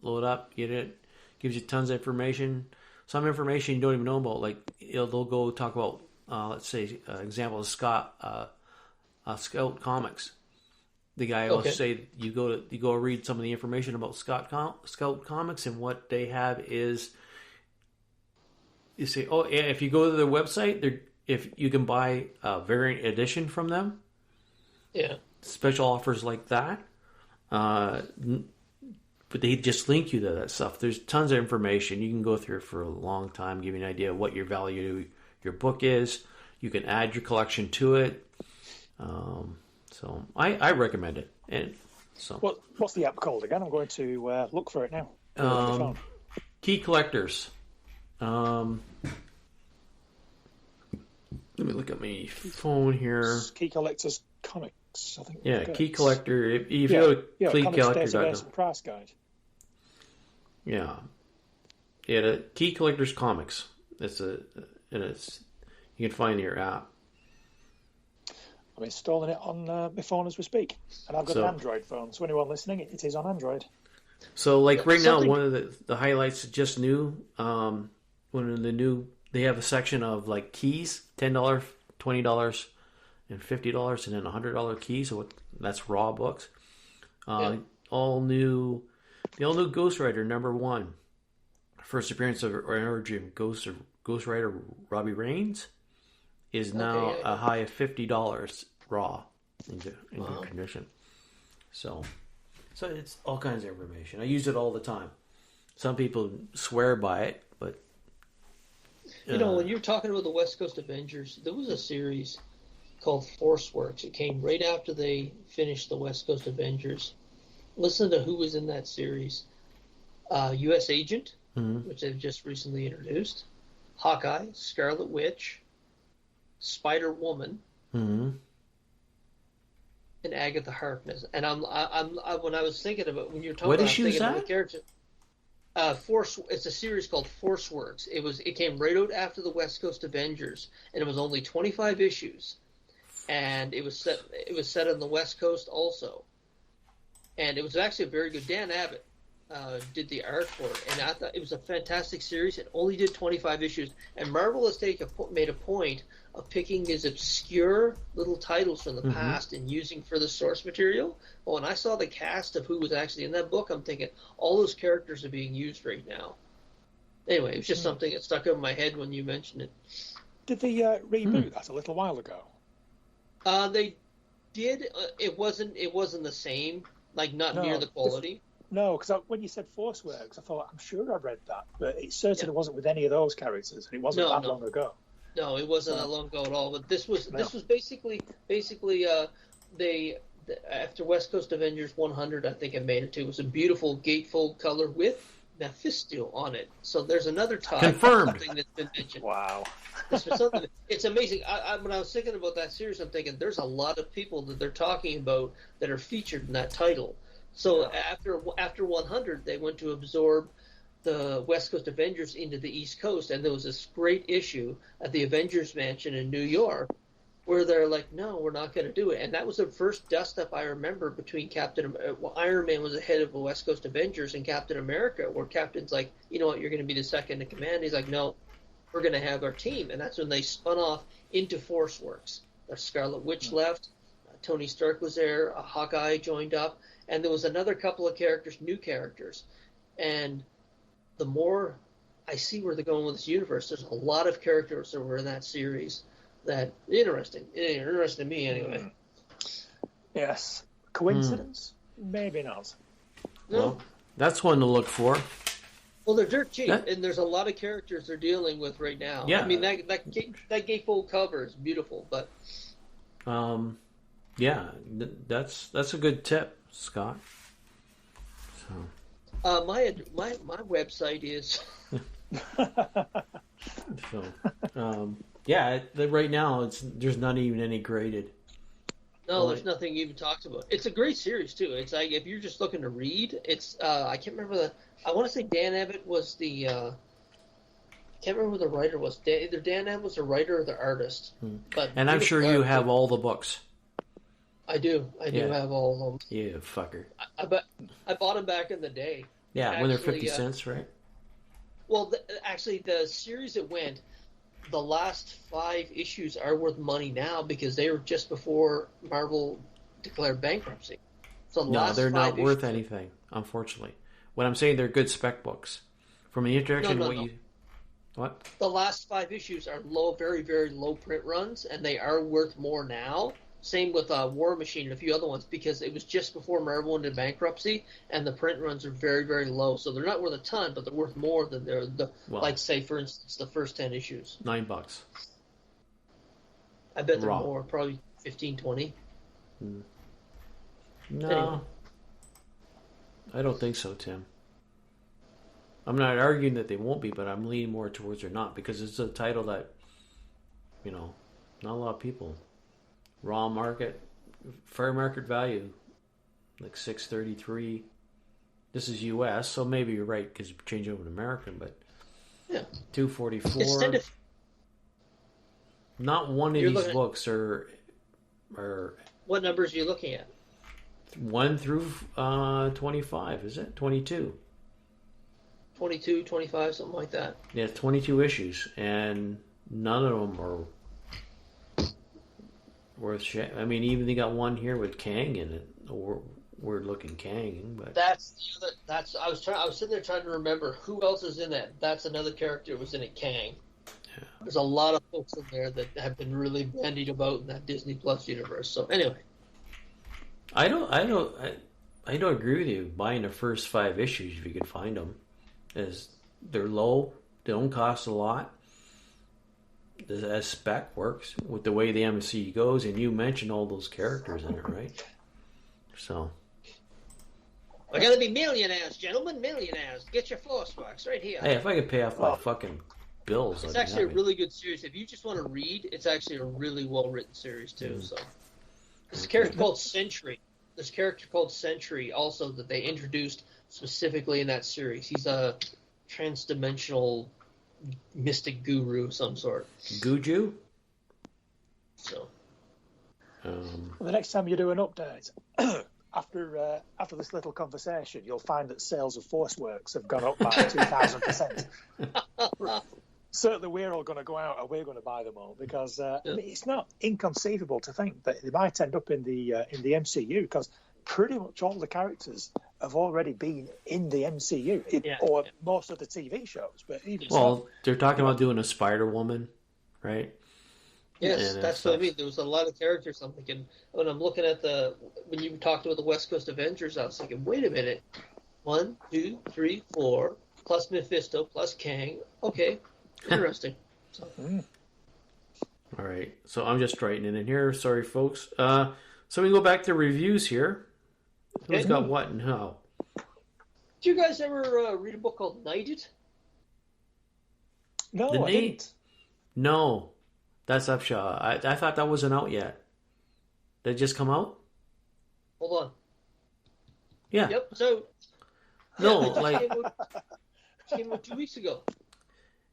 Load up, get it. Gives you tons of information. Some information you don't even know about. Like they'll go talk about, let's say, example of Scout Comics. The guy will say you go read some of the information about Scout Comics, and what they have is you say, oh yeah, if you go to their website, if you can buy a variant edition from them, yeah, special offers like that. But they just link you to that stuff. There's tons of information you can go through for a long time, give you an idea of what your value to your book is. You can add your collection to it. So I recommend it. And so what's the app called again? I'm going to look for it now. Key Collectors. Let me look at my phone here. Key Collectors Comics, I think. Yeah, Key Collector. If you go to keycollector.com. Price guide. Yeah. Yeah, Key Collectors Comics. You can find your app. I'm installing it on my phone as we speak, and I've got an Android phone. So anyone listening, it is on Android. So, like right now, one of the highlights just new. They have a section of like keys, $10, $20, and $50, and then $100 keys. So that's raw books. All new. The all new Ghost Rider #1. First appearance of origin Ghost Rider Robbie Rains is now a high of $50 raw in good condition. So it's all kinds of information. I use it all the time. Some people swear by it, but when you're talking about the West Coast Avengers, there was a series called Forceworks. It came right after they finished the West Coast Avengers. Listen to who was in that series: U.S. Agent, which they've just recently introduced, Hawkeye, Scarlet Witch, Spider-Woman, and Agatha Harkness. And I'm when I was thinking about when you're talking what about issue is that? The character. It's a series called Forceworks. It came right out after the West Coast Avengers, and it was only 25 issues, and it was set on the West Coast also, and it was actually a very good. Dan Abbott did the art for it, and I thought it was a fantastic series. It only did 25 issues, and Marvel has made a point of picking these obscure little titles from the past and using for the source material. But when I saw the cast of who was actually in that book, I'm thinking all those characters are being used right now. Anyway, it was just something that stuck in my head when you mentioned it. Did they reboot that a little while ago? They did. It wasn't the same. Like near the quality. No, because when you said Forceworks, I thought, I'm sure I read that, but it certainly wasn't with any of those characters, and it wasn't that long ago. No, it wasn't that long ago at all. But this was basically they after West Coast Avengers 100, I think it made it to. It was a beautiful gatefold color with Mephisto on it. So there's another tie. Confirmed. Something that's been mentioned. Wow. It's amazing. When I was thinking about that series, I'm thinking there's a lot of people that they're talking about that are featured in that title. So after 100, they went to absorb the West Coast Avengers into the East Coast, and there was this great issue at the Avengers Mansion in New York where they're like, no, we're not going to do it. And that was the first dust-up I remember between Iron Man was the head of the West Coast Avengers and Captain America, where Captain's like, you know what, you're going to be the second in command. He's like, no, we're going to have our team. And that's when they spun off into Force Works. Scarlet Witch left, Tony Stark was there, Hawkeye joined up, and there was another couple of characters, new characters. And the more I see where they're going with this universe, there's a lot of characters that were in that series that interesting to me anyway. Yes. Coincidence? Maybe not. No. Well, that's one to look for. Well, they're dirt cheap, and there's a lot of characters they're dealing with right now. Yeah. I mean, that gatefold cover is beautiful, but yeah, that's a good tip, Scott. So my website is so yeah, right now there's not even any graded. No, there's nothing even talked about. It's a great series too. It's like if you're just looking to read, it's I can't remember I want to say Dan Abbott was the can't remember who the writer was. Either Dan Abbott was the writer or the artist. But and I'm sure you have all the books. I do. I do have all of them. You fucker. I bought them back in the day. Yeah, when they're 50 cents, right? Well, actually, the series it went. The last 5 issues are worth money now because they were just before Marvel declared bankruptcy. So no, they're not worth anything, unfortunately. What I'm saying, they're good spec books. From the introduction, what? The last 5 issues are low, very, very low print runs, and they are worth more now. Same with War Machine and a few other ones because it was just before Marvel went into bankruptcy, and the print runs are very, very low. So they're not worth a ton, but they're worth more than like, say, for instance, the first 10 issues. $9. I bet they're more, probably 15, 20. No, anyway. I don't think so, Tim. I'm not arguing that they won't be, but I'm leaning more towards they're not because it's a title that, not a lot of people. Raw market, fair market value, like $633. This is U.S., so maybe you're right because you change over to American, but yeah, $244. Not one of these books are. What numbers are you looking at? 1 through 25, is it? 22. 22, 25, something like that. Yeah, 22 issues, and none of them are worth shit. I mean, even they got one here with Kang in it, or weird-looking Kang. But that's the other. I was sitting there trying to remember who else is in that. That's another character that was in it, Kang. Yeah. There's a lot of folks in there that have been really bandied about in that Disney Plus universe. So anyway, I don't agree with you buying the first 5 issues if you can find them. As they're low, they don't cost a lot. As spec works with the way the MCU goes, and you mentioned all those characters in it, right? So we're gonna be millionaires, gentlemen, millionaires. Get your Force Works right here. Hey, if I could pay off my fucking bills, it's actually a really good series. If you just want to read, it's actually a really well written series too. So there's a character called Sentry. This character called Sentry also that they introduced specifically in that series. He's a trans-dimensional mystic guru of some sort. Guju? So. The next time you do an update, after this little conversation, you'll find that sales of Forceworks have gone up by 2,000%. Certainly, we're all going to go out and we're going to buy them all because I mean, it's not inconceivable to think that they might end up in the MCU because pretty much all the characters have already been in the MCU or most of the TV shows. But even they're talking about doing a Spider-Woman, right? Yes, that's what I mean. There was a lot of characters. I'm thinking when I'm looking at when you talked about the West Coast Avengers, I was thinking, wait a minute, 1, 2, 3, 4 plus Mephisto plus Kang. Okay, interesting. So. All right, so I'm just writing it in here. Sorry, folks. So we go back to reviews here. Who's got what and how? Did you guys ever read a book called Knighted? No, I didn't. No, that's Upshaw. I thought that wasn't out yet. Did it just come out? Hold on. Yeah. Yep. So. No, like. came out 2 weeks ago.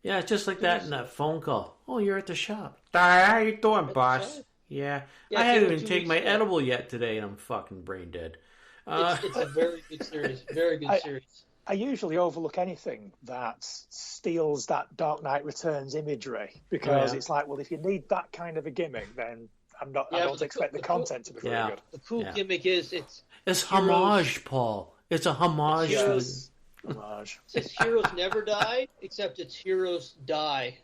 Yeah, it's just like that in that phone call. Oh, you're at the shop. How you doing, boss? Yeah. I haven't even taken my edible yet today, and I'm fucking brain dead. It's a very good series. Very good series. I usually overlook anything that steals that Dark Knight Returns imagery because it's like, well, if you need that kind of a gimmick, then I don't expect the content to be very good. The cool gimmick is it's homage, Paul. It's a homage. Homage. It's heroes never die, except it's heroes die.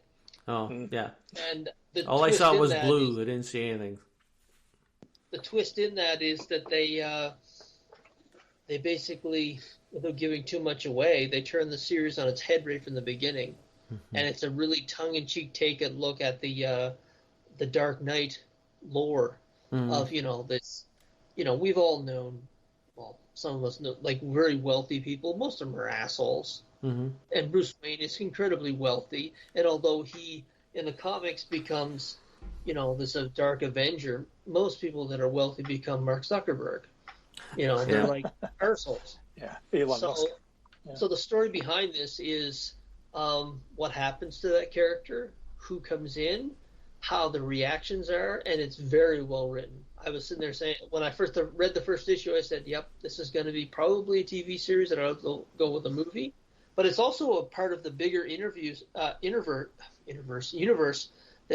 Oh, yeah. And all I saw was blue. I didn't see anything. The twist in that is that they basically, without giving too much away, they turn the series on its head right from the beginning. Mm-hmm. And it's a really tongue-in-cheek look at the Dark Knight lore of, this, we've all known, well, some of us know, like, very wealthy people. Most of them are assholes. Mm-hmm. And Bruce Wayne is incredibly wealthy. And although he, in the comics, becomes, this Dark Avenger, most people that are wealthy become Mark Zuckerberg. They're like arseholes. Yeah, Elon Musk. So the story behind this is what happens to that character, who comes in, how the reactions are, and it's very well written. I was sitting there saying, when I first read the first issue, I said, yep, this is going to be probably a TV series, and I'll go with a movie. But it's also a part of the bigger universe that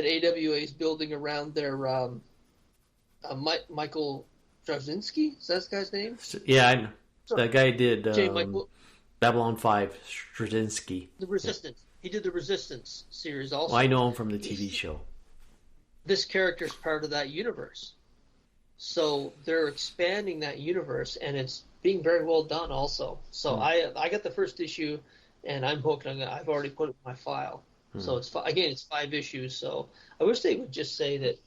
AWA is building around their Michael Straczynski. Is that this guy's name? Yeah, I know. That guy did Babylon 5, Straczynski. The Resistance. He did the Resistance series also. Well, I know him from the TV show. This character's part of that universe. So they're expanding that universe, and it's being very well done also. So I got the first issue, and I'm hooked. I've already put it in my file. So it's 5 issues. So I wish they would just say that,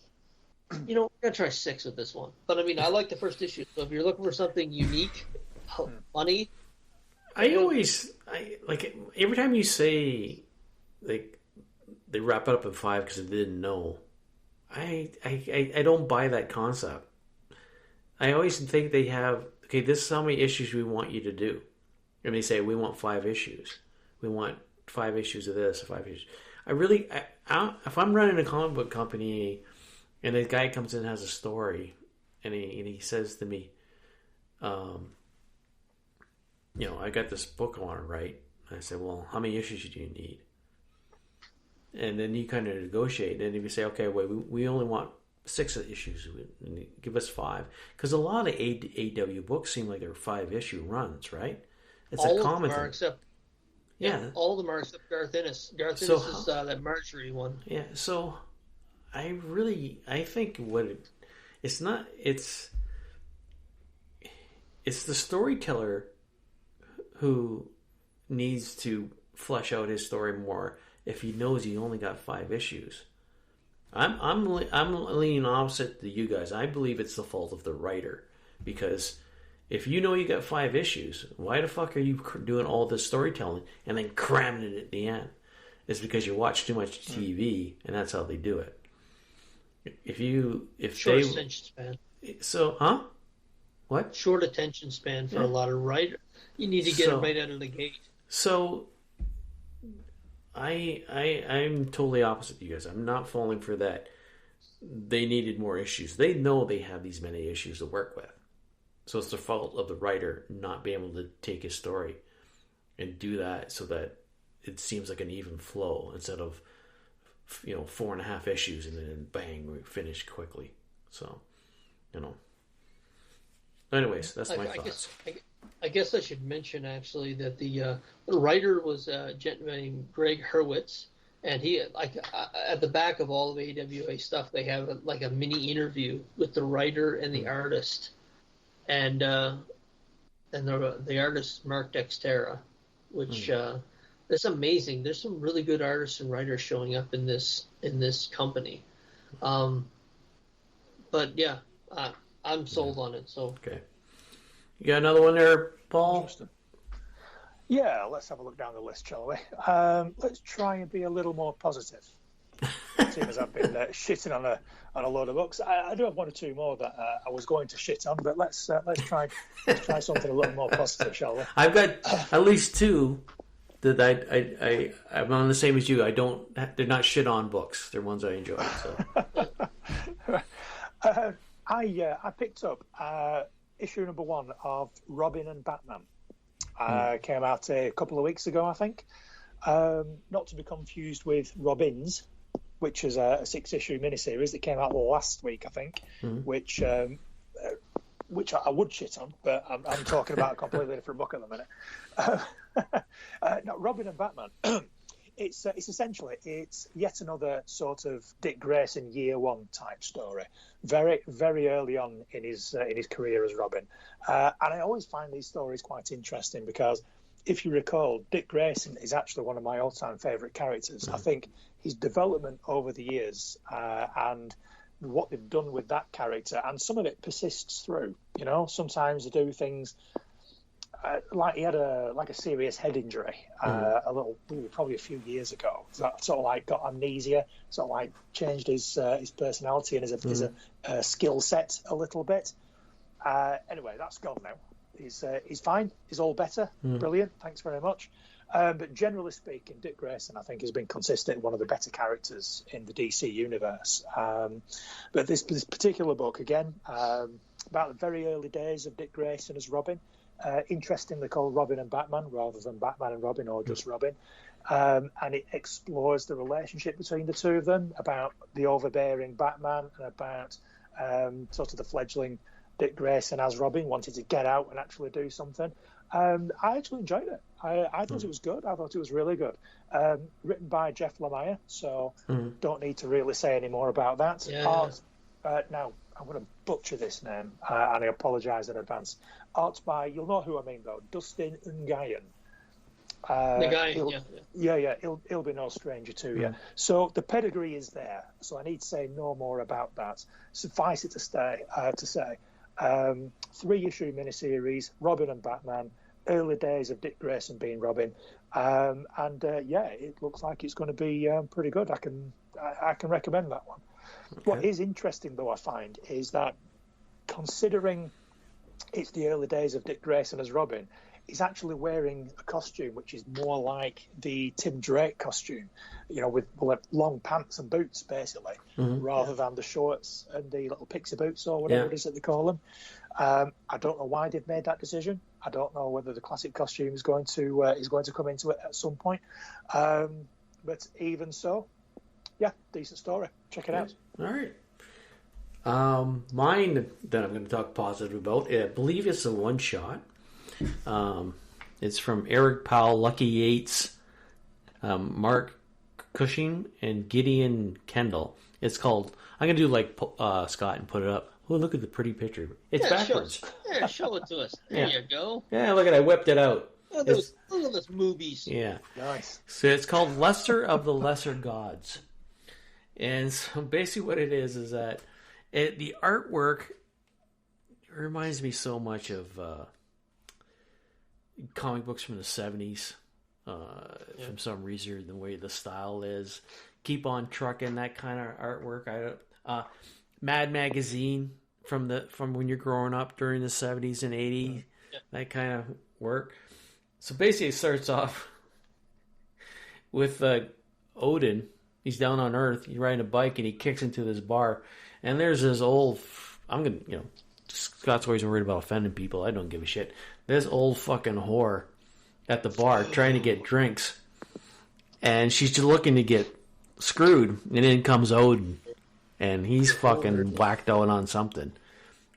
we're going to try 6 with this one. But, I like the first issue. So if you're looking for something unique, funny. Every time you say, like, they wrap it up in 5 because they didn't know, I don't buy that concept. I always think they have, okay, this is how many issues we want you to do. And they say, we want 5 issues. We want 5 issues of this, 5 issues. If I'm running a comic book company and a guy comes in and has a story and he says to me, I got this book I want to write. I said, well, how many issues do you need? And then you kind of negotiate. And if you say, okay, well, we only want 6 issues, give us 5. Because a lot of AW books seem like they're 5-issue runs, right? It's all a common of them are thing. except, all of them are except Garth Ennis. Garth Ennis is that Marjorie one. Yeah, so I think it's the storyteller who needs to flesh out his story more if he knows he only got 5 issues. I'm leaning opposite to you guys. I believe it's the fault of the writer, because if you know you got 5 issues, why the fuck are you doing all this storytelling and then cramming it at the end? It's because you watch too much TV, and that's how they do it. Short attention span. So, what? Short attention span for a lot of writers. You need to get it right out of the gate. So, I'm totally opposite to you guys. I'm not falling for that. They needed more issues. They know they have these many issues to work with. So it's the fault of the writer not being able to take his story and do that so that it seems like an even flow instead of 4.5 issues and then bang, we finish quickly. So, Anyways, that's my thoughts. I guess I should mention actually that the writer was a gentleman named Greg Hurwitz, and he at the back of all of AWA stuff they have a mini interview with the writer and the artist, and the artist Mark Dextera, which it's amazing. There's some really good artists and writers showing up in this company, but yeah, I'm sold on it. So okay. You got another one there, Paul? Yeah, let's have a look down the list, shall we? Let's try and be a little more positive. Seeing as I've been shitting on a load of books, I do have 1 or 2 more that I was going to shit on, but let's try something a little more positive, shall we? I've got at least 2 that I'm on the same as you. They're not shit on books. They're ones I enjoy. So. I picked up issue number 1 of Robin and Batman. Came out a couple of weeks ago, I think. Not to be confused with Robins, which is a 6-issue miniseries that came out last week, I think, which I would shit on, but I'm talking about a completely different book at the minute. No, Robin and Batman. It's essentially yet another sort of Dick Grayson year 1 type story, very very early on in his career as Robin, and I always find these stories quite interesting because, if you recall, Dick Grayson is actually one of my all-time favourite characters. I think his development over the years and what they've done with that character, and some of it persists through. You know, sometimes they do things. Like he had a serious head injury probably a few years ago. That sort of like got amnesia, sort of like changed his personality and his skill set a little bit. Anyway, that's gone now. He's fine. He's all better. Brilliant. Thanks very much. But generally speaking, Dick Grayson, I think, has been consistent one of the better characters in the DC universe. But this particular book, again, about the very early days of Dick Grayson as Robin. Interestingly called Robin and Batman rather than Batman and Robin or just Robin, and it explores the relationship between the two of them, about the overbearing Batman and about sort of the fledgling Dick Grayson as Robin wanted to get out and actually do something. I actually enjoyed it. I thought it was good. I thought it was really good. Written by Jeff Lemire, so don't need to really say any more about that. Now, I'm going to butcher this name, and I apologise in advance. Art by, you'll know who I mean though, Dustin Nguyen. He'll be no stranger to you. So the pedigree is there. So I need to say no more about that. Suffice it to say, 3-issue miniseries, Robin and Batman, early days of Dick Grayson being Robin, it looks like it's going to be pretty good. I can recommend that one. Okay. What is interesting, though, I find, is that considering it's the early days of Dick Grayson as Robin, he's actually wearing a costume which is more like the Tim Drake costume, you know, with long pants and boots, basically, rather than the shorts and the little pixie boots or whatever it is that they call them. I don't know why they've made that decision. I don't know whether the classic costume is going to come into it at some point. But even so, yeah, decent story. Check it out. All right. Mine that I'm going to talk positive about, I believe it's a one-shot. It's from Eric Powell, Lucky Yates, Mark Cushing, and Gideon Kendall. It's called, I'm going to do like Scott and put it up. Oh, look at the pretty picture. It's backwards. Show it to us. There you go. Yeah, look at it. I whipped it out. Look at those movies. Yeah. Nice. So it's called Lesser of the Lesser Gods. And so basically what it is that the artwork reminds me so much of comic books from the 70s. From some reason, the way the style is. Keep on Trucking, that kind of artwork. Mad Magazine from when you're growing up during the 70s and 80s. That kind of work. So basically it starts off with Odin. He's down on Earth. He's riding a bike and he kicks into this bar. And there's this old, Scott's always worried about offending people. I don't give a shit. This old fucking whore at the bar trying to get drinks. And she's just looking to get screwed. And in comes Odin. And he's fucking whacked out on something.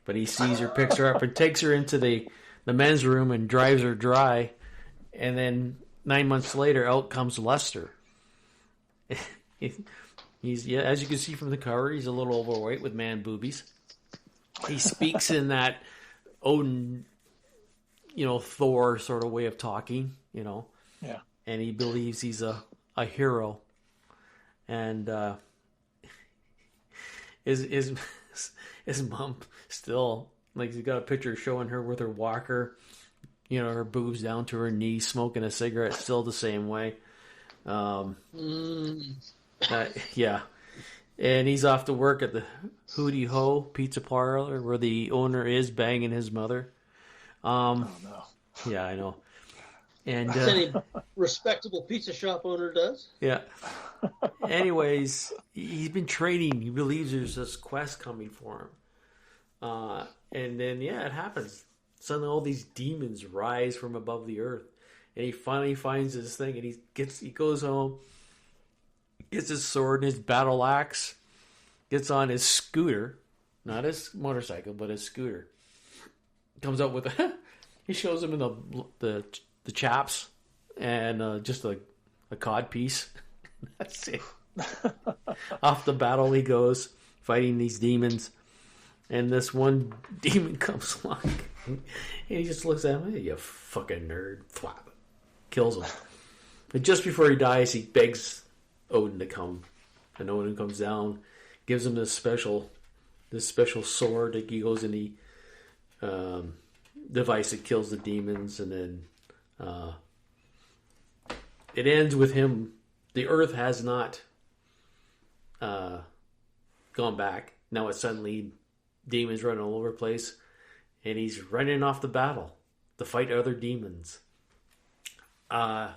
But he sees her, picks her up, and takes her into the men's room and drives her dry. And then 9 months later, out comes Lester. He's as you can see from the cover, he's a little overweight with man boobies. He speaks in that Odin, Thor sort of way of talking, Yeah. And he believes he's a hero. And his mom still, like, he's got a picture showing her with her walker, her boobs down to her knees, smoking a cigarette, still the same way. Yeah. And he's off to work at the Hootie Ho Pizza Parlor where the owner is banging his mother. Oh, no. Yeah, I know. And any respectable pizza shop owner does. Yeah. Anyways, he's been training. He believes there's this quest coming for him. And then, it happens. Suddenly all these demons rise from above the earth. And he finally finds this thing, and he goes home, gets his sword and his battle axe, gets on his scooter, not his motorcycle, but his scooter. Comes up with he shows him in the chaps and just a cod piece. That's it. Off the battle he goes, fighting these demons. And this one demon comes along. And he just looks at him, hey, you fucking nerd. Thwap. Kills him. And just before he dies, he begs Odin to come. And Odin comes down, gives him this special sword that he goes in the device that kills the demons. And then it ends with him. The earth has not gone back. Now it's suddenly demons running all over the place. And he's running off the battle to fight other demons. I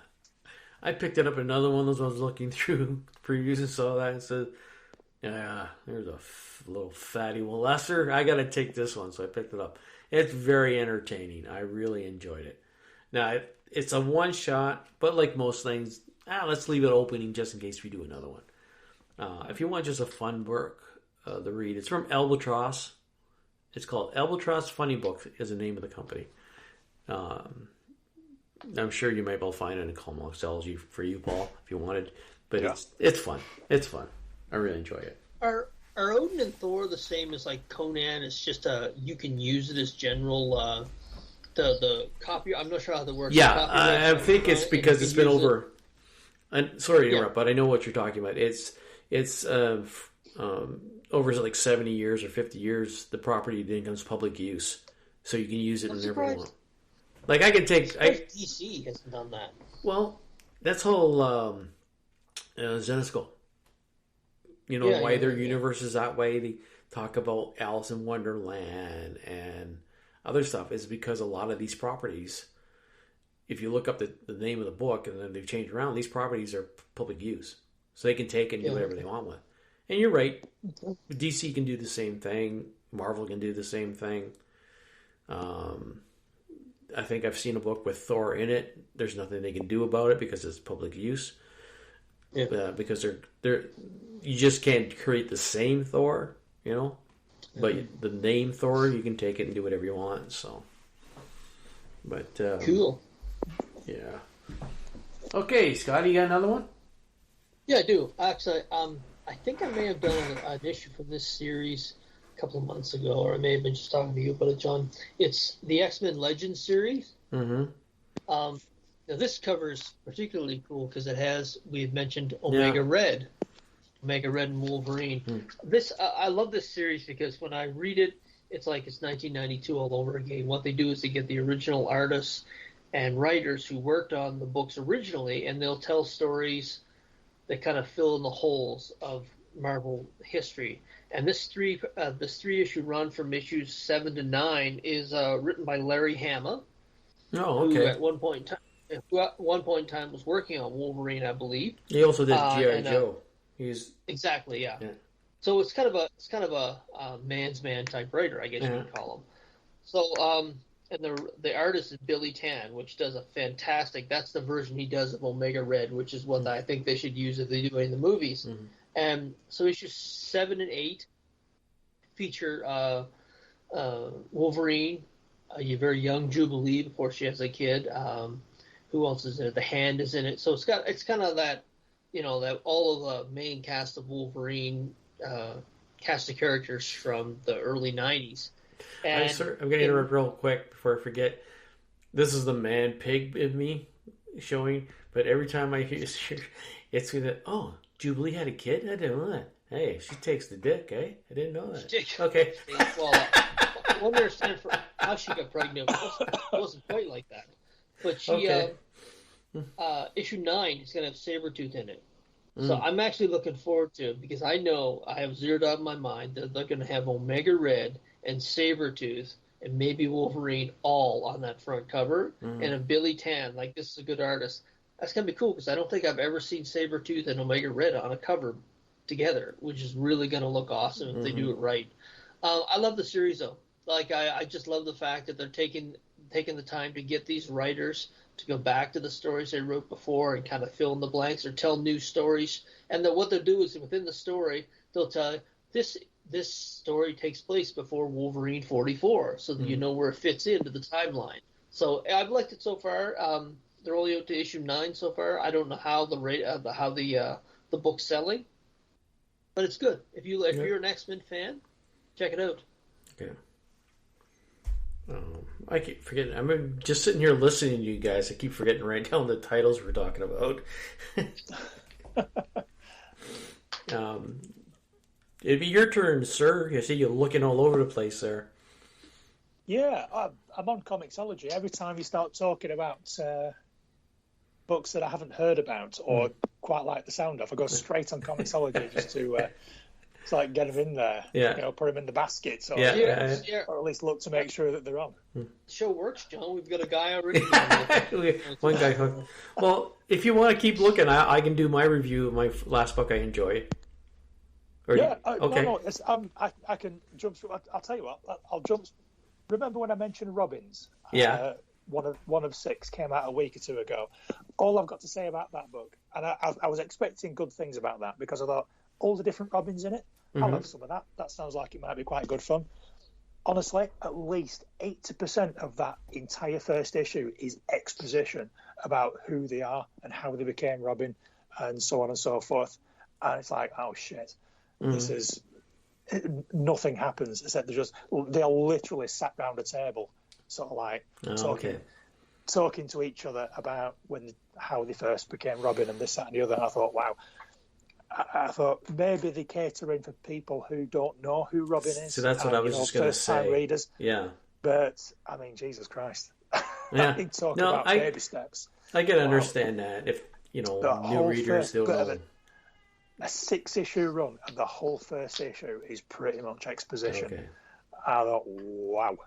picked it up another one as I was looking through previews and saw that and said, yeah, there's a little fatty one. Lester, I got to take this one. So I picked it up. It's very entertaining. I really enjoyed it. Now, it's a one shot, but like most things, let's leave it opening just in case we do another one. If you want just a fun book, the read, it's from Albatross. It's called Albatross Funny Book is the name of the company. I'm sure you might be able to find it in Comixology for you, Paul, if you wanted. But it's fun. It's fun. I really enjoy it. Are Odin and Thor the same as like Conan? It's just you can use it as general the copy. I'm not sure how that works. Yeah, I think it's because it's been over. Sorry to interrupt, but I know what you're talking about. It's over like 70 years or 50 years, the property then becomes public use, so you can use it whenever you want. Like I could take. DC hasn't done that. Well, that's whole Zenescope. You know why their universe is that way. They talk about Alice in Wonderland and other stuff is because a lot of these properties, if you look up the name of the book and then they've changed around, these properties are public use, so they can take and do whatever they want with. And you're right. DC can do the same thing. Marvel can do the same thing. I think I've seen a book with Thor in it. There's nothing they can do about it because it's public use. Yeah. Because they're you just can't create the same Thor, you know. But the name Thor, you can take it and do whatever you want. So, but cool. Yeah. Okay, Scott, you got another one? Yeah, I do. Actually, I think I may have done an issue for this series a couple of months ago, or I may have been just talking to you about it, John. It's the X-Men Legends series. Mm-hmm. Now, this cover is particularly cool because it has, we've mentioned Omega Red and Wolverine. I love this series because when I read it, it's like it's 1992 all over again. What they do is they get the original artists and writers who worked on the books originally, and they'll tell stories that kind of fill in the holes of Marvel history. And this three issue run from issues 7 to 9 is written by Larry Hama, who at one point in time was working on Wolverine, I believe. He also did G.I. Joe. He's exactly yeah. So it's kind of a man's man type writer, I guess you could call him. So and the artist is Billy Tan, which does a fantastic. That's the version he does of Omega Red, which is what I think they should use if they do it in the movies. Mm-hmm. And so issues 7 and 8 feature Wolverine, a very young Jubilee before she has a kid. Who else is in it? The Hand is in it. So it's kind of that, that all of the main cast of Wolverine, cast of characters from the early 90s. And I'm going to interrupt real quick before I forget. This is the man pig in me showing, but every time I hear it's that, oh, Jubilee had a kid? I didn't know that. Hey, she takes the dick, eh? I didn't know that. Okay. Well, I wonder understand for how she got pregnant. It wasn't quite like that. But she, issue 9 is going to have Sabretooth in it. So I'm actually looking forward to it because I know I have zeroed out in my mind that they're going to have Omega Red and Sabretooth and maybe Wolverine all on that front cover, and a Billy Tan, like this is a good artist. That's going to be cool because I don't think I've ever seen Sabretooth and Omega Red on a cover together, which is really going to look awesome if they do it right. I love the series, though. Like, I just love the fact that they're taking the time to get these writers to go back to the stories they wrote before and kind of fill in the blanks or tell new stories. And then what they'll do is within the story, they'll tell you, this story takes place before Wolverine 44, so that you know where it fits into the timeline. So I've liked it so far. They're only up to issue 9 so far. I don't know how the book's selling, but it's good. If you're an X-Men fan, check it out. Okay. I keep forgetting. I'm just sitting here listening to you guys. I keep forgetting to write down the titles we're talking about. It'd be your turn, sir. I see you looking all over the place there. Yeah, I'm on Comixology. Every time you start talking about books that I haven't heard about or quite like the sound of, I go straight on Comixology just to it's like get them in there. Yeah. Put them in the basket, or at least look to make sure that they're on. The show works, John. We've got a guy already. One guy hooked. Well, if you want to keep looking, I can do my review of my last book I enjoyed. Okay. No, I can jump through. I'll tell you what. I'll jump. Remember when I mentioned Robbins? Yeah. One of 6 came out a week or 2 ago. All I've got to say about that book, and I was expecting good things about that because I thought all the different Robins in it. I love some of that. That sounds like it might be quite good fun. Honestly, at least 80% of that entire first issue is exposition about who they are and how they became Robin and so on and so forth. And it's like, oh shit, this is nothing happens except they all literally sat round a table, sort of like talking to each other about how they first became Robin and this, that, and the other. And I thought, wow. I thought maybe they cater in for people who don't know who Robin is. So that's what I was just going to say. First-time readers. Yeah. But, I mean, Jesus Christ. Yeah. About baby steps. I can understand that. If, new readers don't know. A 6-issue run, and the whole first issue is pretty much exposition. Okay. I thought, wow.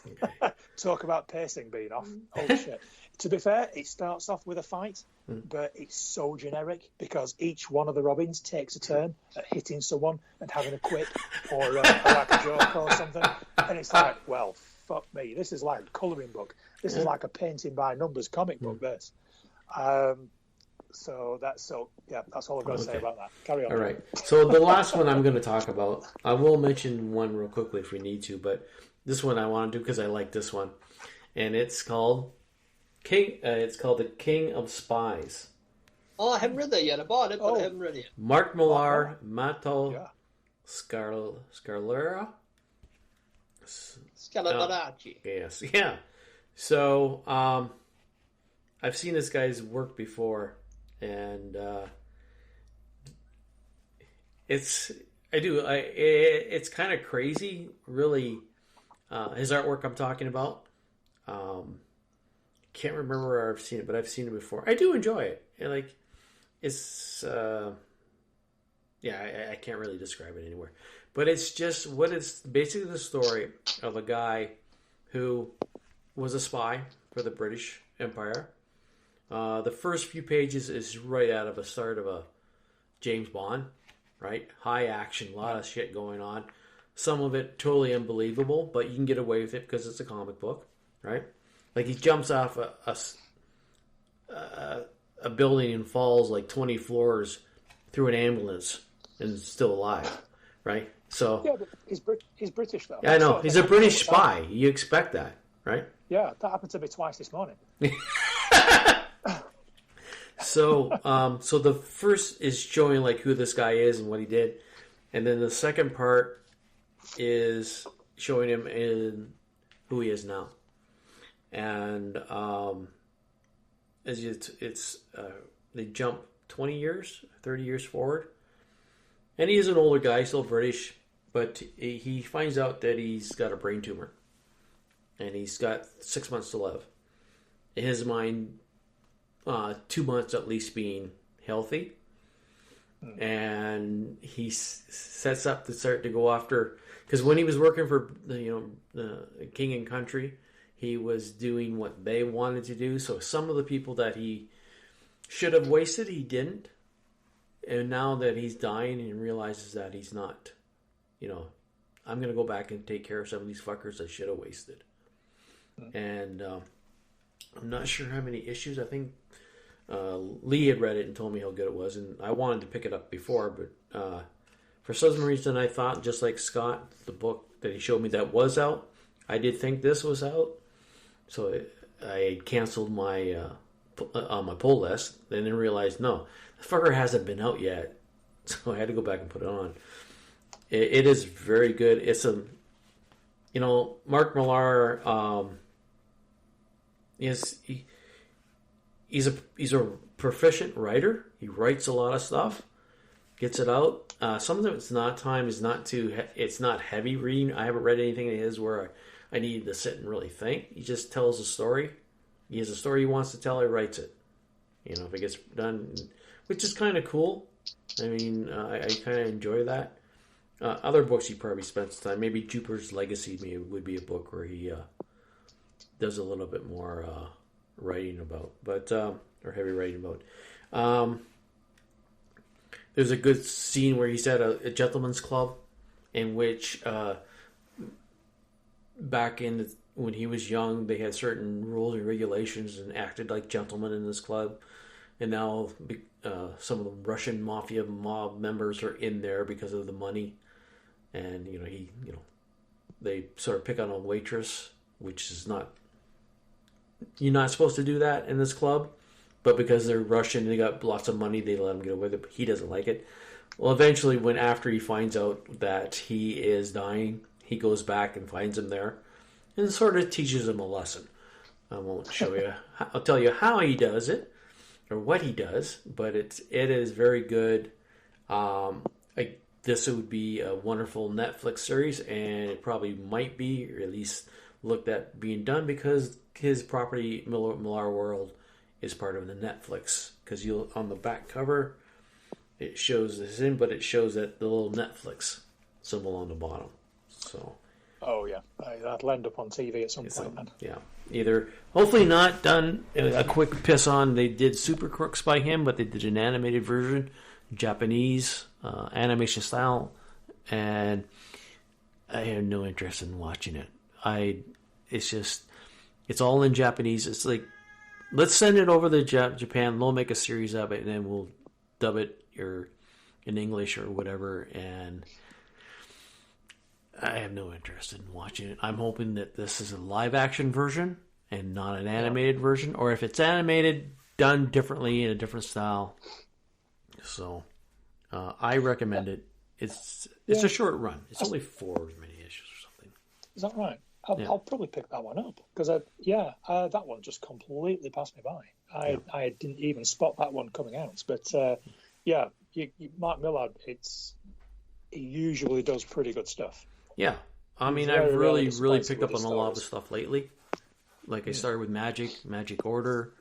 Okay. Talk about pacing being off. Holy shit. To be fair, it starts off with a fight, but it's so generic because each one of the Robins takes a turn at hitting someone and having a quip or like a joke or something. And it's like, well, fuck me. This is like a colouring book. This is like a painting by numbers comic book, this. That's all I've got to say about that. Carry on. All right. So the last one I'm going to talk about, I will mention one real quickly if we need to, but this one I want to do because I like this one. And it's called The King of Spies. Oh, I haven't read that yet. I bought it, but I haven't read it yet. Mark Millar, Mato Scarlera. Scalabarachi. Yes, yeah. So, I've seen this guy's work before, and it's kind of crazy, really. His artwork I'm talking about. Can't remember where I've seen it, but I've seen it before. I do enjoy it. I can't really describe it anywhere. But it's just it's basically the story of a guy who was a spy for the British Empire. The first few pages is right out of a start of a James Bond, right? High action, a lot of shit going on. Some of it totally unbelievable, but you can get away with it because it's a comic book, right? Like he jumps off a building and falls like 20 floors through an ambulance and is still alive, right? So yeah, but he's British though. Yeah, I know. He's a British spy. You expect that, right? Yeah, that happened to me twice this morning. So the first is showing like who this guy is and what he did, and then the second part is showing him in who he is now. And they jump 20 years, 30 years forward. And he is an older guy, still British, but he finds out that he's got a brain tumor. And he's got 6 months to live. In his mind, 2 months at least being healthy. and he sets up to start to go after, because when he was working for the King and Country, he was doing what they wanted to do. So some of the people that he should have wasted, he didn't. And now that he's dying and realizes that he's not, I'm going to go back and take care of some of these fuckers I should have wasted. And I'm not sure how many issues. I think Lee had read it and told me how good it was, and I wanted to pick it up before, but for some reason I thought, just like Scott, the book that he showed me that was out, I did think this was out, so I canceled my on my pull list. Then I realized, no, the fucker hasn't been out yet, so I had to go back and put it on. It is very good. It's Mark Millar he's a proficient writer. He writes a lot of stuff, gets it out. Some of it's not it's not heavy reading. I haven't read anything of his where I needed to sit and really think. He just tells a story. He has a story he wants to tell. He writes it. If it gets done, which is kind of cool. I mean, I kind of enjoy that. Other books he probably spends time. Maybe Jupiter's Legacy would be a book where he does a little bit more writing about, or heavy writing about. There's a good scene where he's at a gentleman's club, in which back in when he was young, they had certain rules and regulations and acted like gentlemen in this club. And now some of the Russian mafia mob members are in there because of the money. And, they sort of pick on a waitress, which is not... You're not supposed to do that in this club. But because they're Russian and they got lots of money, they let him get away with it. But he doesn't like it. Well, eventually, after he finds out that he is dying, he goes back and finds him there. And sort of teaches him a lesson. I won't show you. I'll tell you how he does it, or what he does, but it is very good. This would be a wonderful Netflix series, and it probably might be, or at least looked at being done, because his property, Millar World, is part of the Netflix. Because on the back cover, it shows this in, but it shows that the little Netflix symbol on the bottom. So. Oh yeah, that'll end up on TV at some point. Then. Yeah, either hopefully not done a quick piss on. They did Super Crooks by him, but they did an animated version, Japanese animation style, and I have no interest in watching it. It's all in Japanese. It's like, let's send it over to Japan. They'll make a series of it, and then we'll dub it in English or whatever. And I have no interest in watching it. I'm hoping that this is a live action version and not an animated version, or if it's animated, done differently in a different style. So I recommend it. It's a short run. It's only 4 mini issues or something. Is that right? I'll probably pick that one up because that one just completely passed me by. I didn't even spot that one coming out. But Mark Millar, he usually does pretty good stuff. Yeah, I mean, I've really picked up on a lot of the stuff lately. Like I started with Magic Order.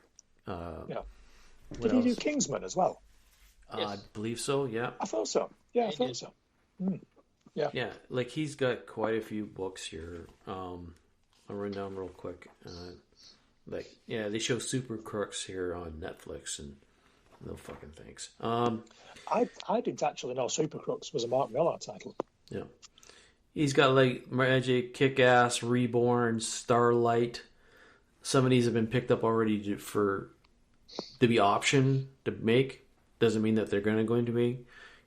Did he do Kingsman as well? Yes. I believe so. Yeah, I thought so. Yeah, I thought so. Yeah, like he's got quite a few books here. I'll run down real quick. They show Super Crooks here on Netflix, and no fucking thanks. I didn't actually know Super Crooks was a Mark Millar title. Yeah. He's got like Magic, Kick-Ass, Reborn, Starlight. Some of these have been picked up already to be option to make. Doesn't mean that they're going to be.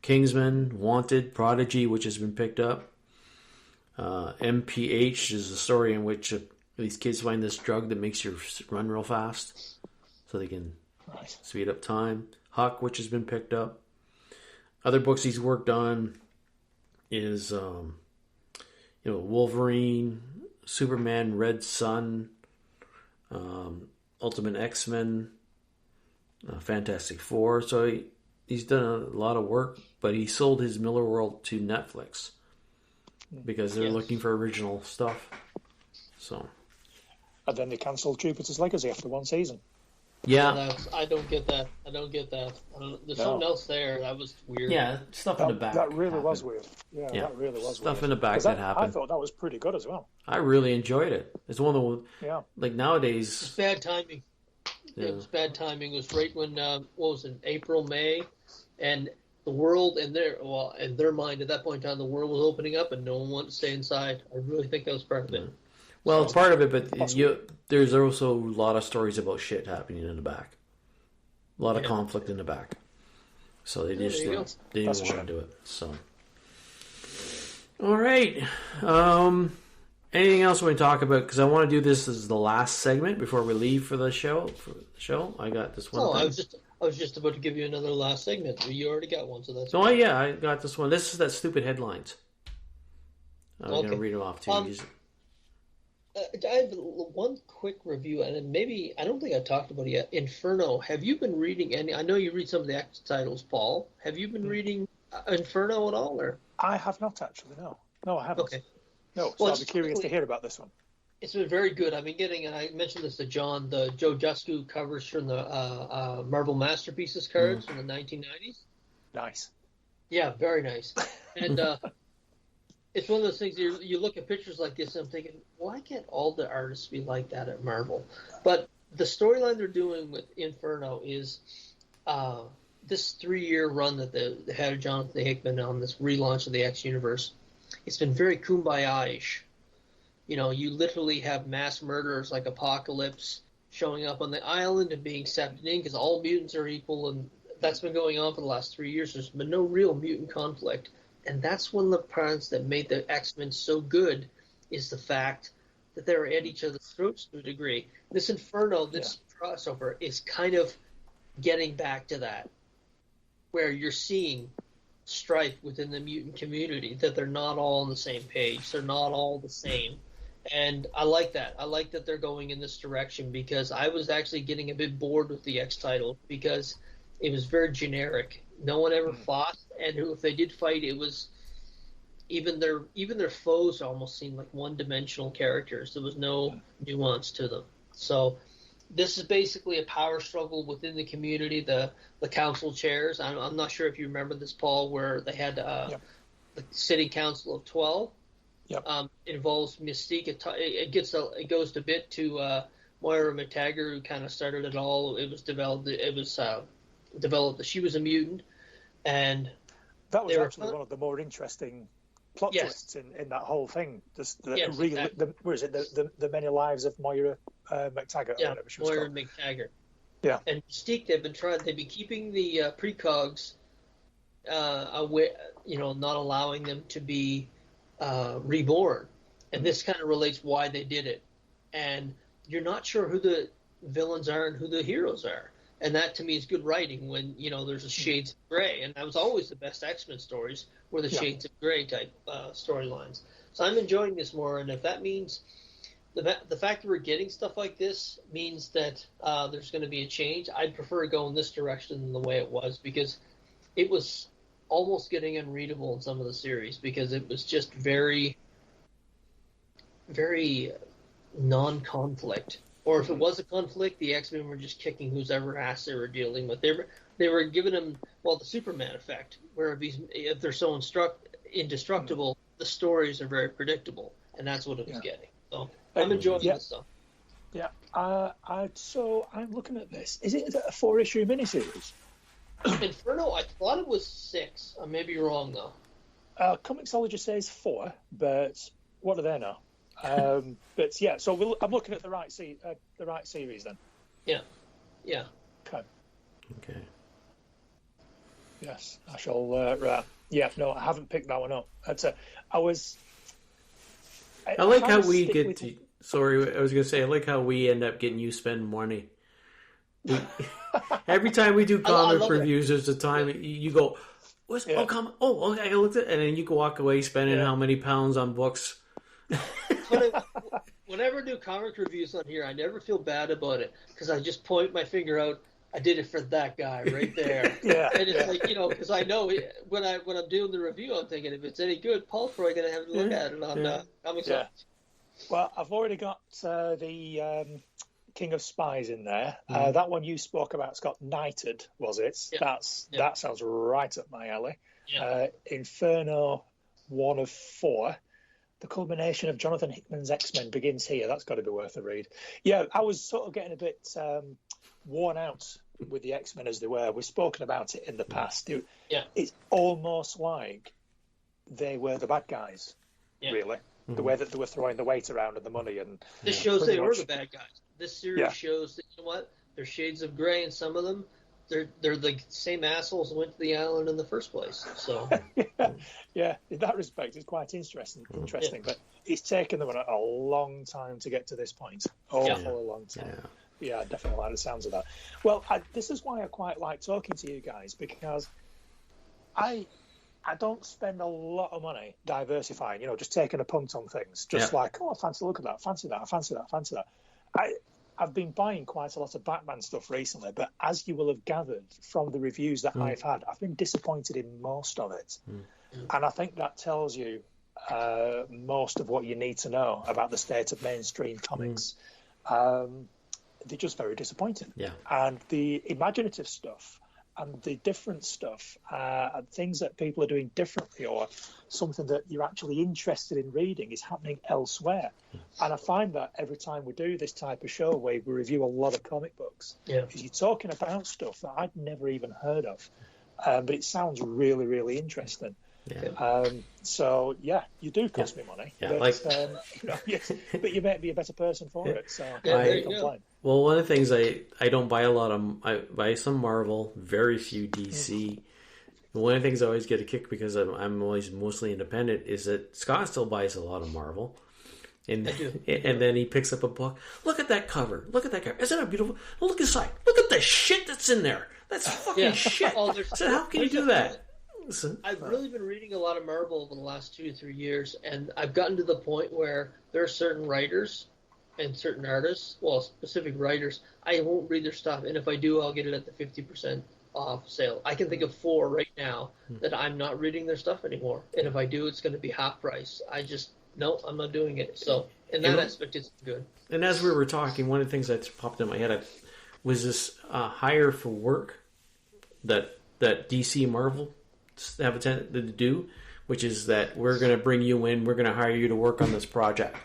Kingsman, Wanted, Prodigy, which has been picked up. MPH is a story in which these kids find this drug that makes you run real fast, so they can speed up time. Huck, which has been picked up. Other books he's worked on is Wolverine, Superman, Red Sun, Ultimate X-Men, Fantastic Four. So he's done a lot of work, but he sold his Miller World to Netflix because they're looking for original stuff. So, and then they cancelled Jupiter's Legacy after one season. Yeah. So I don't get that. There's something else there. That was weird. Yeah, stuff in the back. That really happened. was weird. Yeah, that really was stuff weird. in the back that happened. I thought that was pretty good as well. I really enjoyed it. It's one of the like nowadays. It's bad timing. Yeah. It was bad timing. It was right when what was it, April, May, and the world in their mind at that point in time, the world was opening up and no one wanted to stay inside. I really think that was part of it. Well, it's part of it, but there's also a lot of stories about shit happening in the back. A lot of conflict in the back. So they just didn't want to do it. So, all right. Anything else we want to talk about? Because I want to do this as the last segment before we leave for the show. I got this one. I was just about to give you another last segment. You already got one, so that's. I got this one. This is that stupid headlines. I'm going to read it off to you. I have one quick review, and maybe I don't think I talked about it yet. Inferno. Have you been reading any? I know you read some of the X titles, Paul. Have you been reading Inferno at all, or? I have not actually. No, I haven't. Okay. No, so I'll be curious to hear about this one. It's been very good. I've been getting, and I mentioned this to John, the Joe Jusku covers from the Marvel Masterpieces cards from the 1990s. Nice. Yeah, very nice. And it's one of those things, you look at pictures like this and I'm thinking, why can't all the artists be like that at Marvel? But the storyline they're doing with Inferno is this 3-year run that they had Jonathan Hickman on this relaunch of the X Universe. It's been very kumbaya-ish. You know, you literally have mass murderers like Apocalypse showing up on the island and being accepted in because all mutants are equal, and that's been going on for the last 3 years. There's been no real mutant conflict. And that's one of the parts that made the X-Men so good is the fact that they're at each other's throats to a degree. This Inferno, this crossover is kind of getting back to that, where you're seeing strife within the mutant community, that they're not all on the same page. They're not all the same. And I like that. I like that they're going in this direction because I was actually getting a bit bored with the X title because it was very generic. No one ever fought, and if they did fight, it was even their foes almost seemed like one-dimensional characters. There was no nuance to them. So this is basically a power struggle within the community. The council chairs. I'm not sure if you remember this, Paul, where they had the City Council of 12. Yep. It involves Mystique. It goes a bit to Moira McTaggart, who kind of started it all. It was developed that she was a mutant, and that was actually one of the more interesting plot twists in that whole thing. Where is it? The many lives of Moira McTaggart. Yeah, or whatever she was Moira called. McTaggart. Yeah, and Mystique, they've been keeping the precogs away, not allowing them to be reborn, and this kind of relates why they did it. And you're not sure who the villains are and who the heroes are. And that, to me, is good writing when, there's a shades of gray. And that was always the best X-Men stories, were the shades of gray type storylines. So I'm enjoying this more. And if that means the fact that we're getting stuff like this means that there's going to be a change, I'd prefer to go in this direction than the way it was, because it was almost getting unreadable in some of the series because it was just very, very non-conflict. Or if it was a conflict, the X-Men were just kicking whose ever ass they were dealing with. They were giving them, the Superman effect, where if they're so indestructible, the stories are very predictable, and that's what it was getting. So I'm enjoying this stuff. Yeah. So I'm looking at this. Is it a 4-issue miniseries? Inferno, I thought it was 6. I may be wrong, though. Comixology says 4, but what do they know? But yeah, so I'm looking at the right series then. Yeah. Okay. Yes, I shall. Right. Yeah, no, I haven't picked that one up. I like how we get to. Sorry, I was going to say I like how we end up getting you spend money. Every time we do comic reviews, there's a time you go, okay, I looked at, and then you can walk away spending how many pounds on books. Whenever I do comic reviews on here, I never feel bad about it because I just point my finger out. I did it for that guy right there. And it's like, because I know when I'm doing the review, I'm thinking if it's any good, Paul's probably going to have to look at it on Comics. Well, I've already got the King of Spies in there. That one you spoke about, it's got Knighted, was it? Yeah. That sounds right up my alley. Yeah. Inferno, 1 of 4. The culmination of Jonathan Hickman's X-Men begins here. That's got to be worth a read. Yeah, I was sort of getting a bit worn out with the X-Men as they were. We've spoken about it in the past. It's almost like they were the bad guys, really. The way that they were throwing the weight around and the money. And this shows they were the bad guys. This series shows that, you know what? There's shades of gray in some of them. They're the same assholes who went to the island in the first place. So yeah, in that respect, it's quite interesting. But it's taken them a long time to get to this point. For a long time. Yeah, definitely like the sounds of that. Well, this is why I quite like talking to you guys, because I don't spend a lot of money diversifying, just taking a punt on things. Just like, I fancy the look of that, fancy that. I've been buying quite a lot of Batman stuff recently, but as you will have gathered from the reviews that I've had, I've been disappointed in most of it. And I think that tells you most of what you need to know about the state of mainstream comics. They're just very disappointing. Yeah. And the imaginative stuff and the different stuff, and things that people are doing differently, or something that you're actually interested in reading, is happening elsewhere. And I find that every time we do this type of show where we review a lot of comic books, because you're talking about stuff that I'd never even heard of, but it sounds really, really interesting. So you do cost me money, but you might be a better person for it. So I don't complain. Well, one of the things I don't buy a lot of, I buy some Marvel, very few DC. One of the things I always get a kick, because I'm always mostly independent, is that Scott still buys a lot of Marvel. And then he picks up a book. Look at that cover. Isn't that beautiful? Look inside. Look at the shit that's in there. That's fucking shit. So how can you do that? I've really been reading a lot of Marvel over the last 2 to 3 years, and I've gotten to the point where there are certain writers and certain artists, specific writers, I won't read their stuff, and if I do, I'll get it at the 50% off sale. I can think of 4 right now that I'm not reading their stuff anymore, and if I do, it's going to be half price. I'm not doing it. So in that aspect, it's good. And as we were talking, one of the things that popped in my head was this hire for work that DC and Marvel have attempted to do, which is that we're going to bring you in, we're going to hire you to work on this project.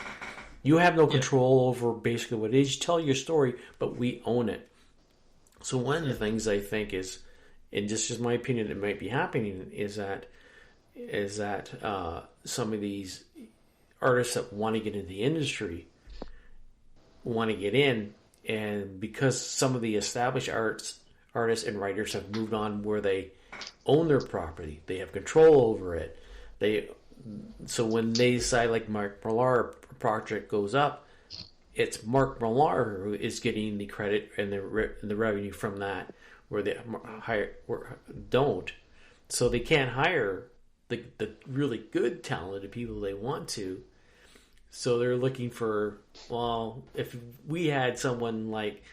You have no control over basically what it is. You tell your story, but we own it. So one of the things I think is, and just as my opinion, that might be happening is that some of these artists that want to get into the industry want to get in, and because some of the established artists and writers have moved on where they own their property, they have control over it. So when they decide, like Mark Millar project goes up, it's Mark Millar who is getting the credit and the revenue from that, where they don't. So they can't hire the really good talented people they want to. So they're looking for, if we had someone like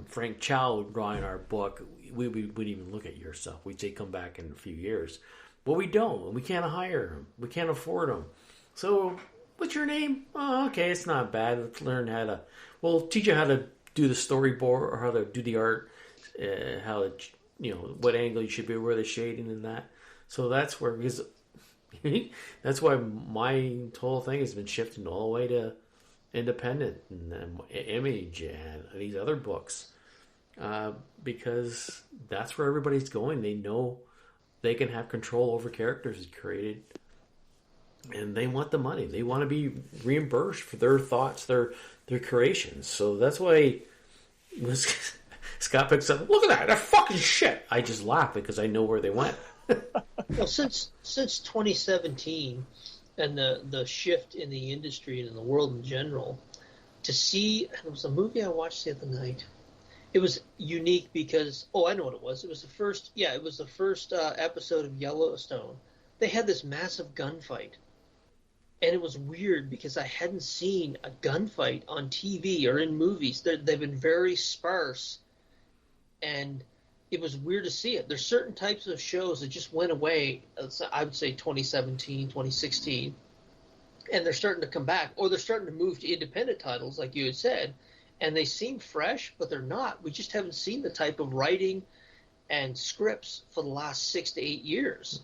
Frank Chow drawing our book, we wouldn't even look at your stuff. We'd say come back in a few years. But we don't. We can't hire him. We can't afford him. So, what's your name? Oh, okay, it's not bad. Let's learn how to... We'll teach you how to do the storyboard, or how to do the art, how to, what angle you should be, where the shading and that. So that's where... Because that's why my whole thing has been shifting all the way to independent and Image and these other books. Because that's where everybody's going. They know they can have control over characters created, and they want the money. They want to be reimbursed for their thoughts, their creations. So that's why Scott picks up, look at that fucking shit. I just laugh because I know where they went. Well, since 2017 and the shift in the industry and in the world in general, to see, it was a movie I watched the other night. It was unique because, I know what it was. It was the first episode of Yellowstone. They had this massive gunfight. And it was weird because I hadn't seen a gunfight on TV or in movies. They've been very sparse. And it was weird to see it. There's certain types of shows that just went away, I would say 2017, 2016. And they're starting to come back. Or they're starting to move to independent titles, like you had said. and they seem fresh, but they're not. We just haven't seen the type of writing and scripts for the last 6 to 8 years.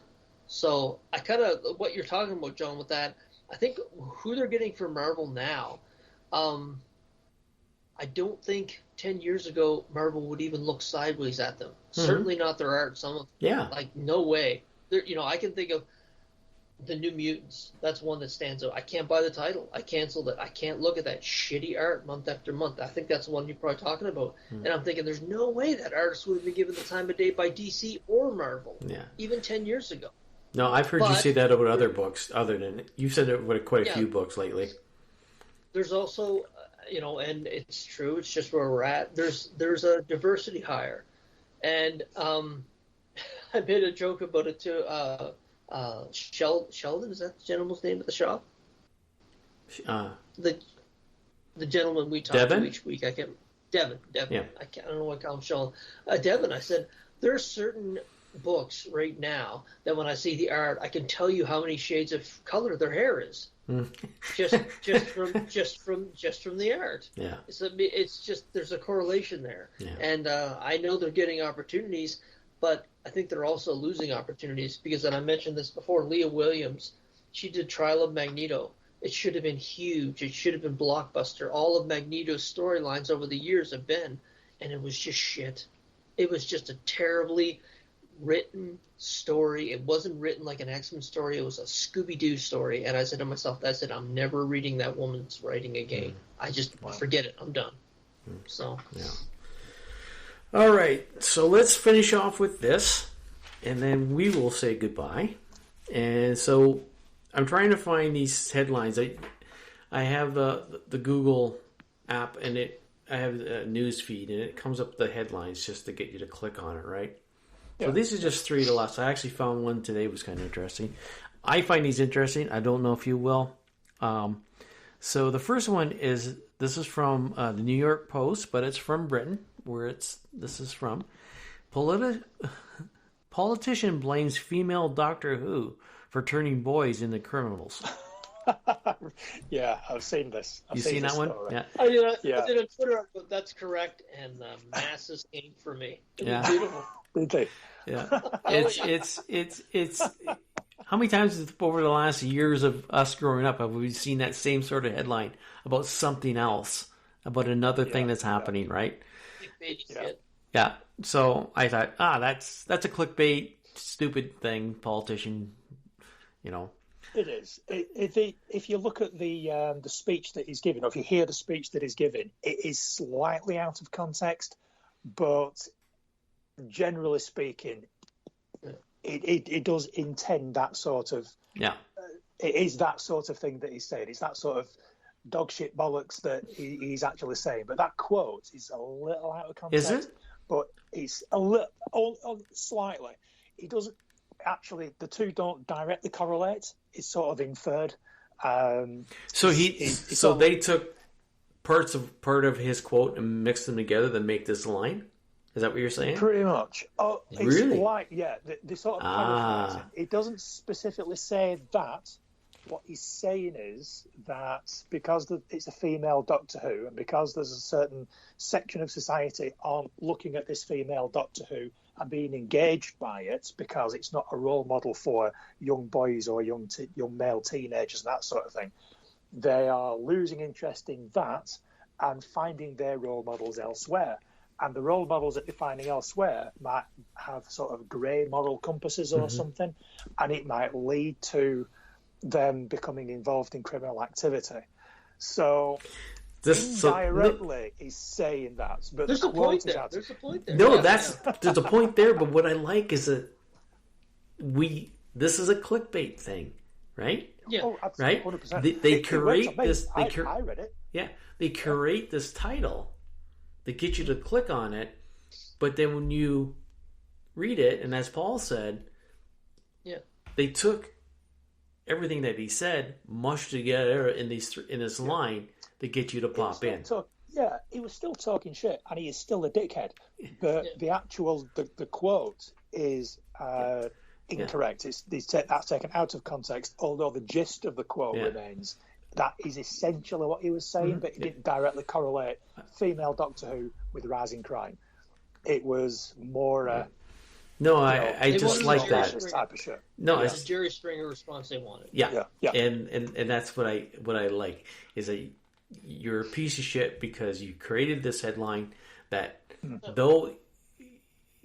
So I kind of, what you're talking about, John, with that, I think who they're getting for Marvel now, I don't think 10 years ago Marvel would even look sideways at them. Mm-hmm. Certainly not their art. Some of them, like, no way. I can think of the New Mutants. That's one that stands out. I can't buy the title. I canceled it. I can't look at that shitty art month after month. I think that's the one you're probably talking about. Mm-hmm. And I'm thinking there's no way that artist would have been given the time of day by DC or Marvel, even 10 years ago. No, I've heard you say that about other books. Other than you've said it with quite a few books lately. There's also, and it's true. It's just where we're at. There's a diversity hire, and I made a joke about it too. Sheldon, is that the gentleman's name at the shop? The gentleman we talk to each week. Devin. Yeah. I don't know what I call him, Sheldon. Devin, I said there are certain books right now that when I see the art, I can tell you how many shades of color their hair is. just from the art. Yeah. It's just there's a correlation there. Yeah. And I know they're getting opportunities, but I think they're also losing opportunities because, and I mentioned this before, Leah Williams, she did Trial of Magneto. It should have been huge. It should have been blockbuster. All of Magneto's storylines over the years have been, and it was just shit. It was just a terribly written story. It wasn't written like an X-Men story. It was a Scooby-Doo story. And I said to myself, I'm never reading that woman's writing again. I just forget it. I'm done. So. Yeah. All right. So let's finish off with this, and then we will say goodbye. And so I'm trying to find these headlines. I have the Google app, and I have a news feed, and it comes up the headlines just to get you to click on it, right? So these are just 3 to last. I actually found one today that was kind of interesting. I find these interesting. I don't know if you will. So the first one is, this is from the New York Post, but it's from Britain, where this is from. Politician blames female Doctor Who for turning boys into criminals. Yeah, I've seen this. You've seen that one? Yeah. I did a Twitter, but that's correct, and the masses came for me. It was beautiful. Did they? Yeah. It's how many times over the last years of us growing up have we seen that same sort of headline about something else, about another thing that's happening, right? Yeah. So I thought, that's a clickbait, stupid thing, politician, It is. If you look at the speech that he's giving, or if you hear the speech that he's giving, it is slightly out of context, but generally speaking, it does intend that sort of. Yeah. It is that sort of thing that he's saying. It's that sort of dog shit bollocks that he's actually saying. But that quote is a little out of context. Is it? But it's a little, slightly. He doesn't. Actually, the two don't directly correlate. It's sort of inferred. So they took part of his quote and mixed them together to make this line. Is that what you're saying? Pretty much. Oh, it's really? They sort of paraphrase it. It doesn't specifically say that. What he's saying is that because it's a female Doctor Who, and because there's a certain section of society aren't looking at this female Doctor Who and being engaged by it because it's not a role model for young boys or young male teenagers and that sort of thing, they are losing interest in that and finding their role models elsewhere. And the role models that they're finding elsewhere might have sort of grey moral compasses or something, and it might lead to them becoming involved in criminal activity. So indirectly, he's saying that. But there's a point there. There's a point there. No, there's a point there. But what I like is that this is a clickbait thing, right? Yeah, right. 100%. They curate this. I read it. Yeah, they curate this title. They get you to click on it, but then when you read it, and as Paul said, they took everything that he said, mushed together in this line to get you to pop in. He was still talking shit, and he is still a dickhead. But the actual the quote is incorrect. That's taken out of context. Although the gist of the quote remains that is essentially what he was saying, but it didn't directly correlate female Doctor Who with rising crime. It was more. No, I just like that type of show. No, it's a Jerry Springer response they wanted. Yeah. And that's what I like is that you're a piece of shit because you created this headline that though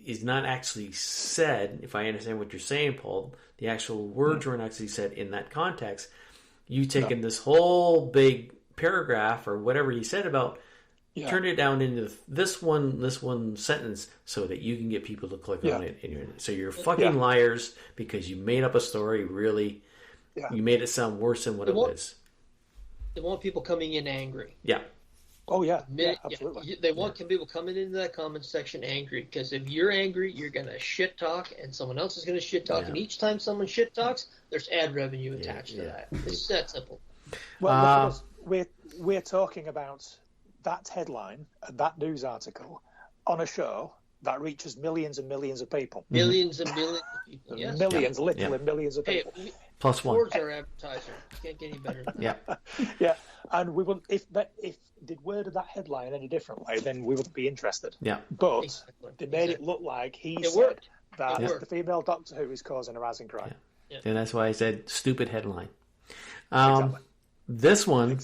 is not actually said. If I understand what you're saying, Paul, the actual words weren't actually said in that context. You taken this whole big paragraph or whatever he said about. Turn it down into this one sentence so that you can get people to click on it. So you're fucking liars because you made up a story. Really, you made it sound worse than what it was. They want people coming in angry. Yeah. Oh yeah. Absolutely. They want people coming into that comment section angry because if you're angry, you're gonna shit talk, and someone else is gonna shit talk, and each time someone shit talks, there's ad revenue attached to that. It's that simple. Well, we're talking about that headline and that news article on a show that reaches millions and millions of people. Millions and millions of people. Yes. Millions, literally millions of people. Plus one. Ford's our advertiser. You can't get any better than that. Yeah. And we wouldn't if they'd worded that headline any differently, then we wouldn't be interested. Yeah. But they made it look like he said that the female Doctor Who is causing a rising crime. Yeah. And that's why I said stupid headline. This one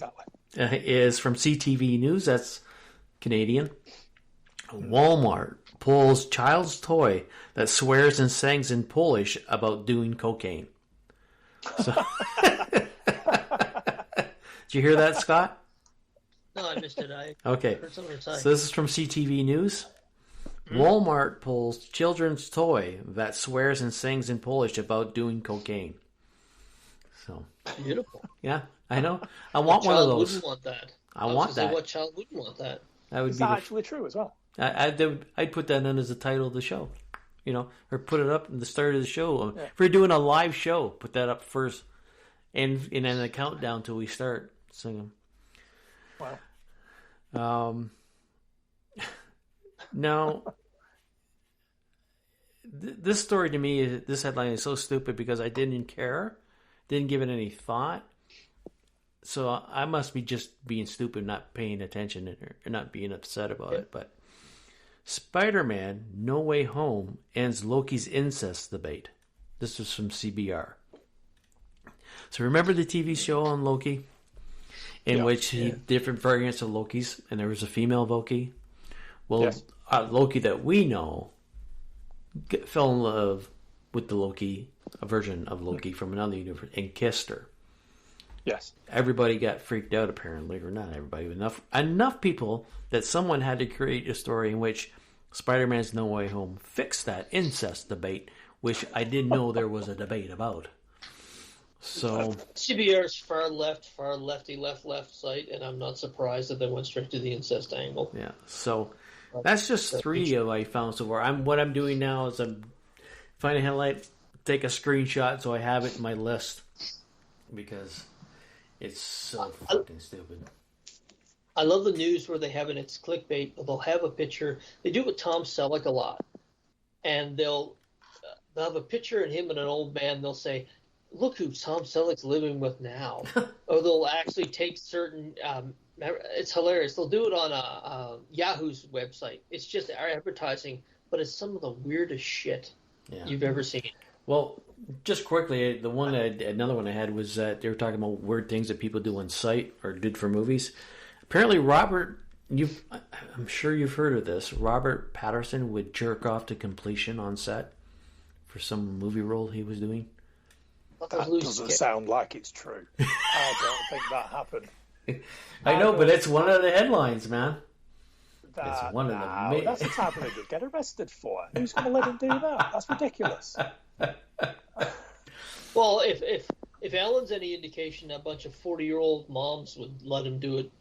is from CTV News. That's Canadian. Walmart pulls child's toy that swears and sings in Polish about doing cocaine. So, did you hear that, Scott? No, I missed it. Okay. Heard someone say. So this is from CTV News. Walmart pulls children's toy that swears and sings in Polish about doing cocaine. So beautiful. Yeah, I know. I want one of those. Wouldn't want that. I want that. What child wouldn't want that? That would Is be that actually true as well? I'd put that in as the title of the show, or put it up at the start of the show. If we're doing a live show, put that up first, and then a countdown till we start singing. Wow. Now, this story to me, this headline is so stupid because I didn't care, didn't give it any thought. So I must be just being stupid, not paying attention, or not being upset about it. But Spider-Man No Way Home ends Loki's incest debate. This was from CBR. So remember the TV show on Loki? In which different variants of Lokis, and there was a female Loki. Well, Loki that we know fell in love with the Loki, a version of Loki from another universe, and kissed her. Yes. Everybody got freaked out, apparently, or not everybody, but enough people that someone had to create a story in which Spider-Man's No Way Home fixed that incest debate, which I didn't know there was a debate about. So CBR's far lefty left site, and I'm not surprised that they went straight to the incest angle. Yeah, so that's just three of I found so far. What I'm doing now is I'm finding a headlight, take a screenshot so I have it in my list because it's so fucking stupid. I love the news where they have it. It's clickbait. They'll have a picture. They do it with Tom Selleck a lot, and they'll have a picture of him and an old man. They'll say, "Look who Tom Selleck's living with now," or they'll actually take certain. It's hilarious. They'll do it on Yahoo's website. It's just our advertising, but it's some of the weirdest shit you've ever seen. Well, just quickly, another one I had was that they were talking about weird things that people do on site or did for movies. Apparently, I'm sure you've heard of this. Robert Patterson would jerk off to completion on set for some movie role he was doing. That doesn't sound like it's true. I don't think that happened. I know, but it's one of the headlines, man. It's one of the. That's the type of thing you'd get arrested for. Who's going to let him do that? That's ridiculous. Well, if Alan's any indication, a bunch of 40-year-old moms would let him do it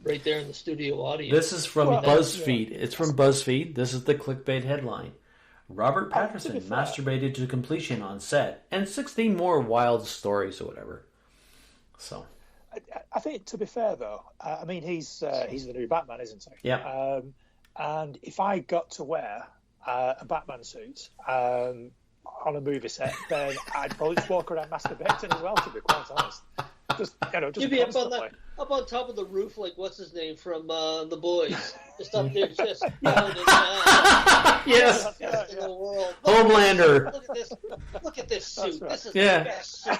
right there in the studio audience. This is from BuzzFeed. It's from BuzzFeed. This is the clickbait headline. Robert Patterson masturbated to completion on set, and 16 more wild stories or whatever. So, I think, to be fair though, I mean he's the new Batman, isn't he? Yeah. And if I got to wear a Batman suit on a movie set, then I'd probably just walk around masturbating as well. To be quite honest. Just You'd be constantly. up on top of the roof, like what's his name from The Boys, just up there, just yes, in the world. Homelander. Look at this suit. Right. This is the best suit.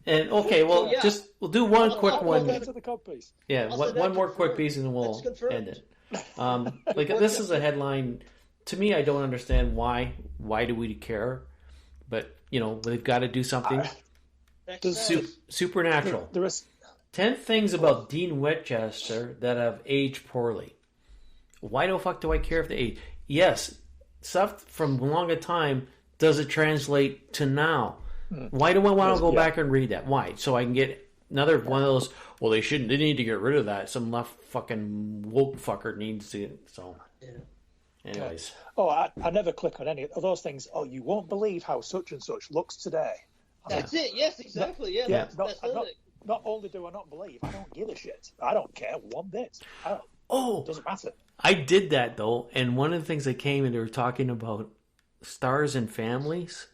And okay, well, we'll do one quick one. To the cod piece. Yeah, one more quick piece, and we'll end it. This is a headline. To me, I don't understand why. Why do we care? But they've got to do something. Supernatural. 10 things about Dean Winchester that have aged poorly. Why the fuck do I care if they age? Yes, stuff from long a time. Does it translate to now? Why do I want to go back and read that? Why? So I can get another one of those. Well, they need to get rid of that. Some left fucking woke fucker needs to. So, anyways. Oh, I never click on any of those things. Oh, you won't believe how such and such looks today. That's it. Yes, exactly. That's it. Not only do I not believe, I don't give a shit. I don't care one bit. It doesn't matter. I did that though, and one of the things that came and they were talking about stars and families.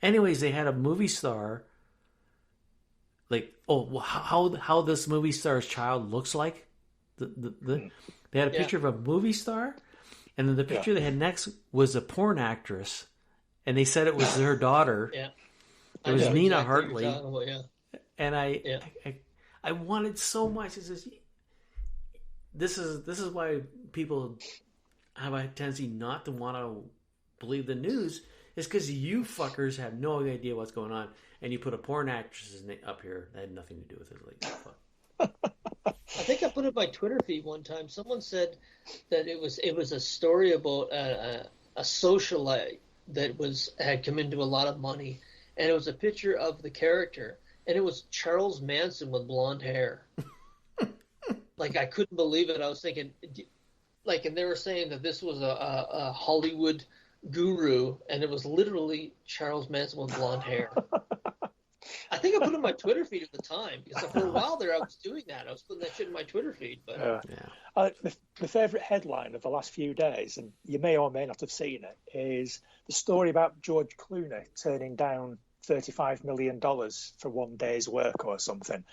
Anyways, they had a movie star. How this movie star's child looks like. They had a picture of a movie star, and then the picture they had next was a porn actress, and they said it was their daughter. Yeah. It was Nina Hartley, and I wanted so much. It says, this is why people have a tendency not to want to believe the news. Is because you fuckers have no idea what's going on, and you put a porn actress's name up here that had nothing to do with it. I think I put it in my Twitter feed one time. Someone said that it was a story about a socialite that had come into a lot of money. And it was a picture of the character, and it was Charles Manson with blonde hair. I couldn't believe it. I was thinking, and they were saying that this was a Hollywood guru, and it was literally Charles Manson with blonde hair. I think I put it in my Twitter feed at the time, because for a while there I was doing that. I was putting that shit in my Twitter feed. But the favourite headline of the last few days, and you may or may not have seen it, is the story about George Clooney turning down $35 million for one day's work or something.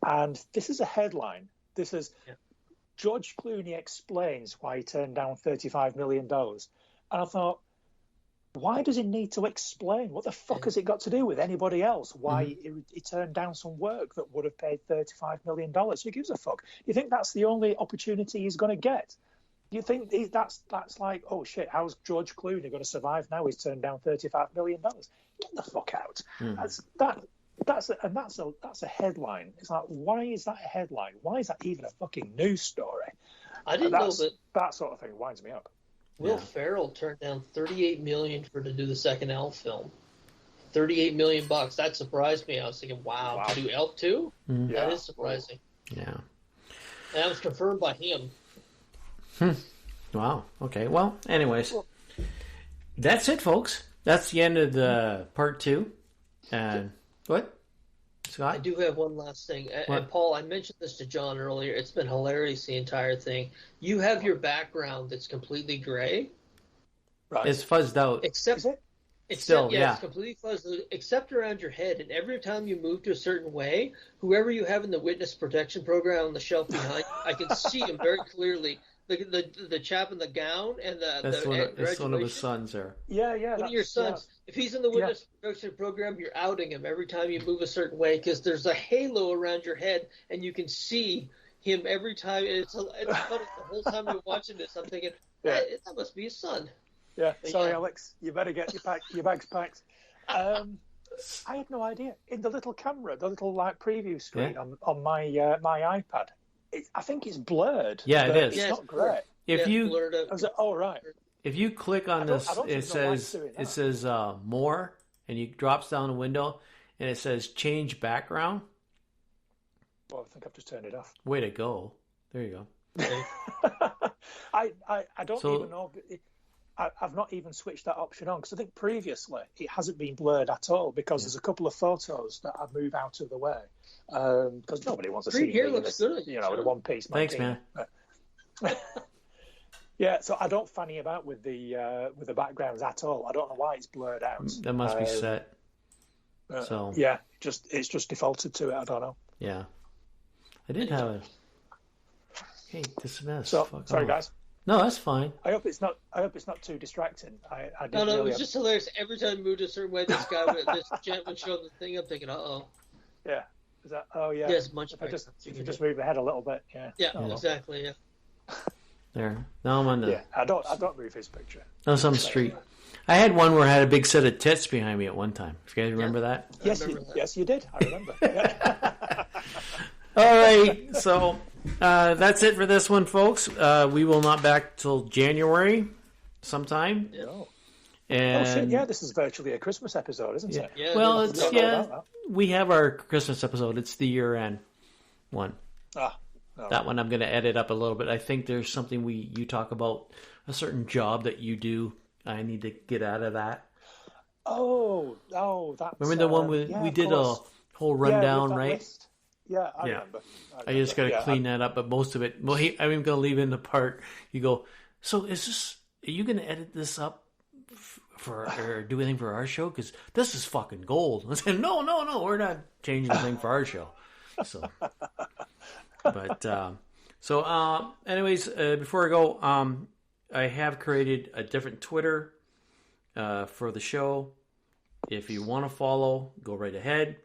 And this is a headline. This is George Clooney explains why he turned down $35 million. And I thought, why does he need to explain? What the fuck has it got to do with anybody else? Why he turned down some work that would have paid $35 million? Who gives a fuck? You think that's the only opportunity he's going to get? You think that's like, oh shit, how's George Clooney going to survive now? He's turned down $35 million. Get the fuck out. That's a headline. It's like, why is that a headline? Why is that even a fucking news story? I didn't know that sort of thing winds me up. Will Ferrell turned down $38 million to do the second Elf film. $38 million. That surprised me. I was thinking, wow. To do Elf 2? That is surprising. Yeah. And that was confirmed by him. Wow. Okay. Well, anyways, that's it, folks. That's the end of the part 2. And what? Scott? I do have one last thing. And Paul, I mentioned this to John earlier. It's been hilarious, the entire thing. You have your background that's completely gray. Right. It's fuzzed out. Except it's completely fuzzed out, except around your head. And every time you move to a certain way, whoever you have in the witness protection program on the shelf behind, I can see him very clearly. The chap in the gown and that's one of his sons there. Yeah. One of your sons. If he's in the witness protection program, you're outing him every time you move a certain way because there's a halo around your head and you can see him every time. It's funny. The whole time I'm watching this, I'm thinking, that must be his son. Yeah. Sorry, Alex. You better get your bags packed. I had no idea. In the little camera, the little preview screen on my iPad. I think it's blurred. Yeah, it is. It's not great. If you right. If you click on this, it says more, and you drops down the window, and it says change background. Well, I think I've just turned it off. Way to go! There you go. I don't even know. I've not even switched that option on because I think previously it hasn't been blurred at all because there's a couple of photos that I move out of the way because nobody wants to see here me looks good. With a one piece. Thanks, man. Yeah, so I don't fanny about with the backgrounds at all. I don't know why it's blurred out. That must be set. So yeah, it's just defaulted to it. I don't know. Yeah, I did have a. Hey, dismiss. So Fuck sorry, off. guys. No, that's fine. I hope it's not too distracting. I No, didn't it really was just hilarious. Every time we moved a certain way, this gent would show the thing. I'm thinking, Yeah. Is that? Oh yeah. Yes, much if I just move ahead a little bit. Yeah. Yeah, exactly. Yeah. There. Now I'm on the. Yeah. I don't move his picture. On some street. I had one where I had a big set of tits behind me at one time. If you guys remember that? Yes, you did. I remember. Yeah. All right, so that's it for this one, folks. We will not back till January sometime. No. And oh shit! Yeah, this is virtually a Christmas episode, isn't it? Yeah, well, we have our Christmas episode. It's the year-end one. No. That one I'm going to edit up a little bit. I think there's something you talk about a certain job that you do. I need to get out of that. Oh, that's... Remember the one we did a whole rundown, right? List. Yeah, I remember. I just got to clean that up, but most of it... Well, I'm even going to leave in the part, you go, so are you going to edit this up or do anything for our show? Because this is fucking gold. I said, no, we're not changing the thing for our show. So... But anyways, before I go, I have created a different Twitter for the show. If you want to follow, go right ahead.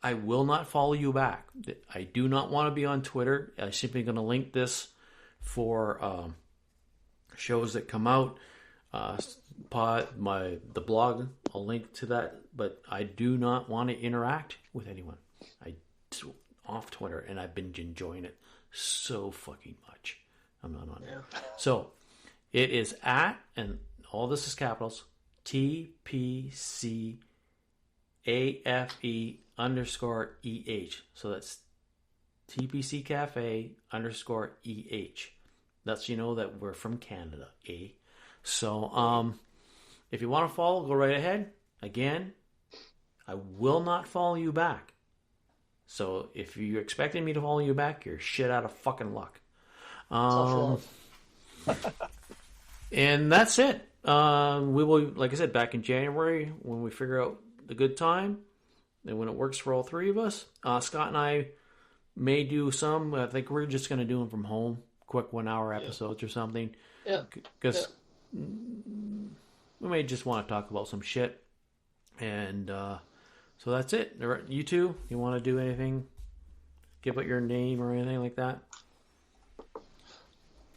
I will not follow you back. I do not want to be on Twitter. I'm simply going to link this for shows that come out. The blog, I'll link to that, but I do not want to interact with anyone. Off Twitter, and I've been enjoying it so fucking much. I'm not on it. So it is at, and all this is capitals, TPCAFE _EH. So that's TPCCafe _EH. That's, that we're from Canada, eh? So if you want to follow, go right ahead. Again, I will not follow you back. So if you're expecting me to follow you back, you're shit out of fucking luck. And that's it. We will, like I said, back in January when we figure out the good time and when it works for all three of us. Scott and I may do some. I think we're just going to do them from home, quick 1 hour episodes or something. Yeah. Because we may just want to talk about some shit. And so that's it. You two, you want to do anything? Give out your name or anything like that?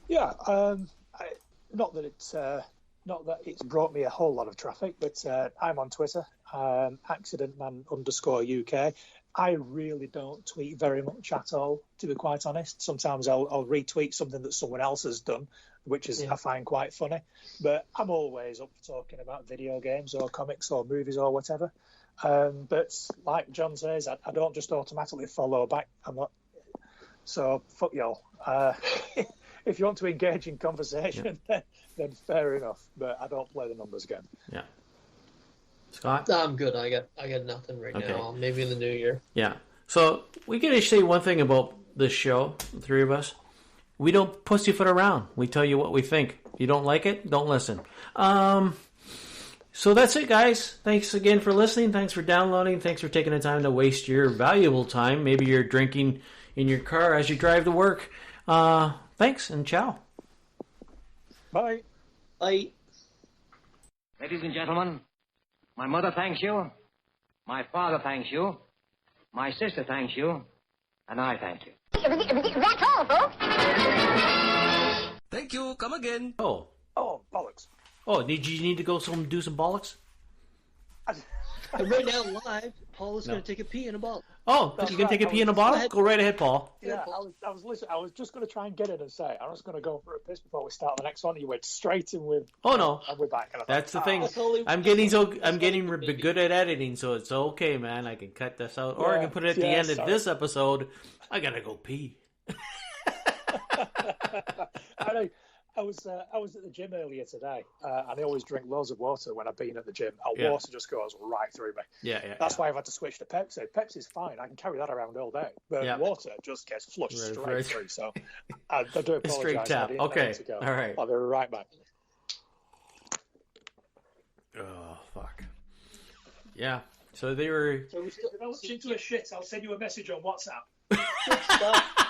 Yeah. Not that it's brought me a whole lot of traffic, but I'm on Twitter, accidentman_UK. I really don't tweet very much at all, to be quite honest. Sometimes I'll retweet something that someone else has done, which is I find quite funny. But I'm always up for talking about video games or comics or movies or whatever. But like John says, I don't just automatically follow back. I'm not. So fuck y'all. If you want to engage in conversation, then fair enough. But I don't play the numbers game. Yeah. Scott? I'm good. I got nothing right now. Maybe in the new year. Yeah. So we can just say one thing about this show, the three of us. We don't pussyfoot around. We tell you what we think. You don't like it? Don't listen. So that's it, guys. Thanks again for listening. Thanks for downloading. Thanks for taking the time to waste your valuable time. Maybe you're drinking in your car as you drive to work. Thanks, and ciao. Bye. Bye. Ladies and gentlemen, my mother thanks you. My father thanks you. My sister thanks you. And I thank you. That's all, folks. Thank you. Come again. Oh, bollocks. Oh, did you need to go do some bollocks? And right now, live, Paul is going to take a pee in a bottle. Oh, you can take a pee in a bottle? Go right ahead, Paul. Yeah, I was listening. I was just going to try and get in and say, I was going to go for a piss before we start the next one. You went straight in with. Oh no, and we're back. And that's the thing. I'm getting good at editing, so it's okay, man. I can cut this out, or I can put it at the end of this episode. I gotta go pee. I know. I was at the gym earlier today, and I always drink loads of water when I've been at the gym. Water just goes right through me. That's why I've had to switch to Pepsi. Pepsi's fine; I can carry that around all day. But water just gets flushed straight through. So I do apologise. Straight tap. Okay. All right. I'll be right back. Oh fuck. Yeah. So they were. So we still If I look into a shit, I'll send you a message on WhatsApp. good stuff.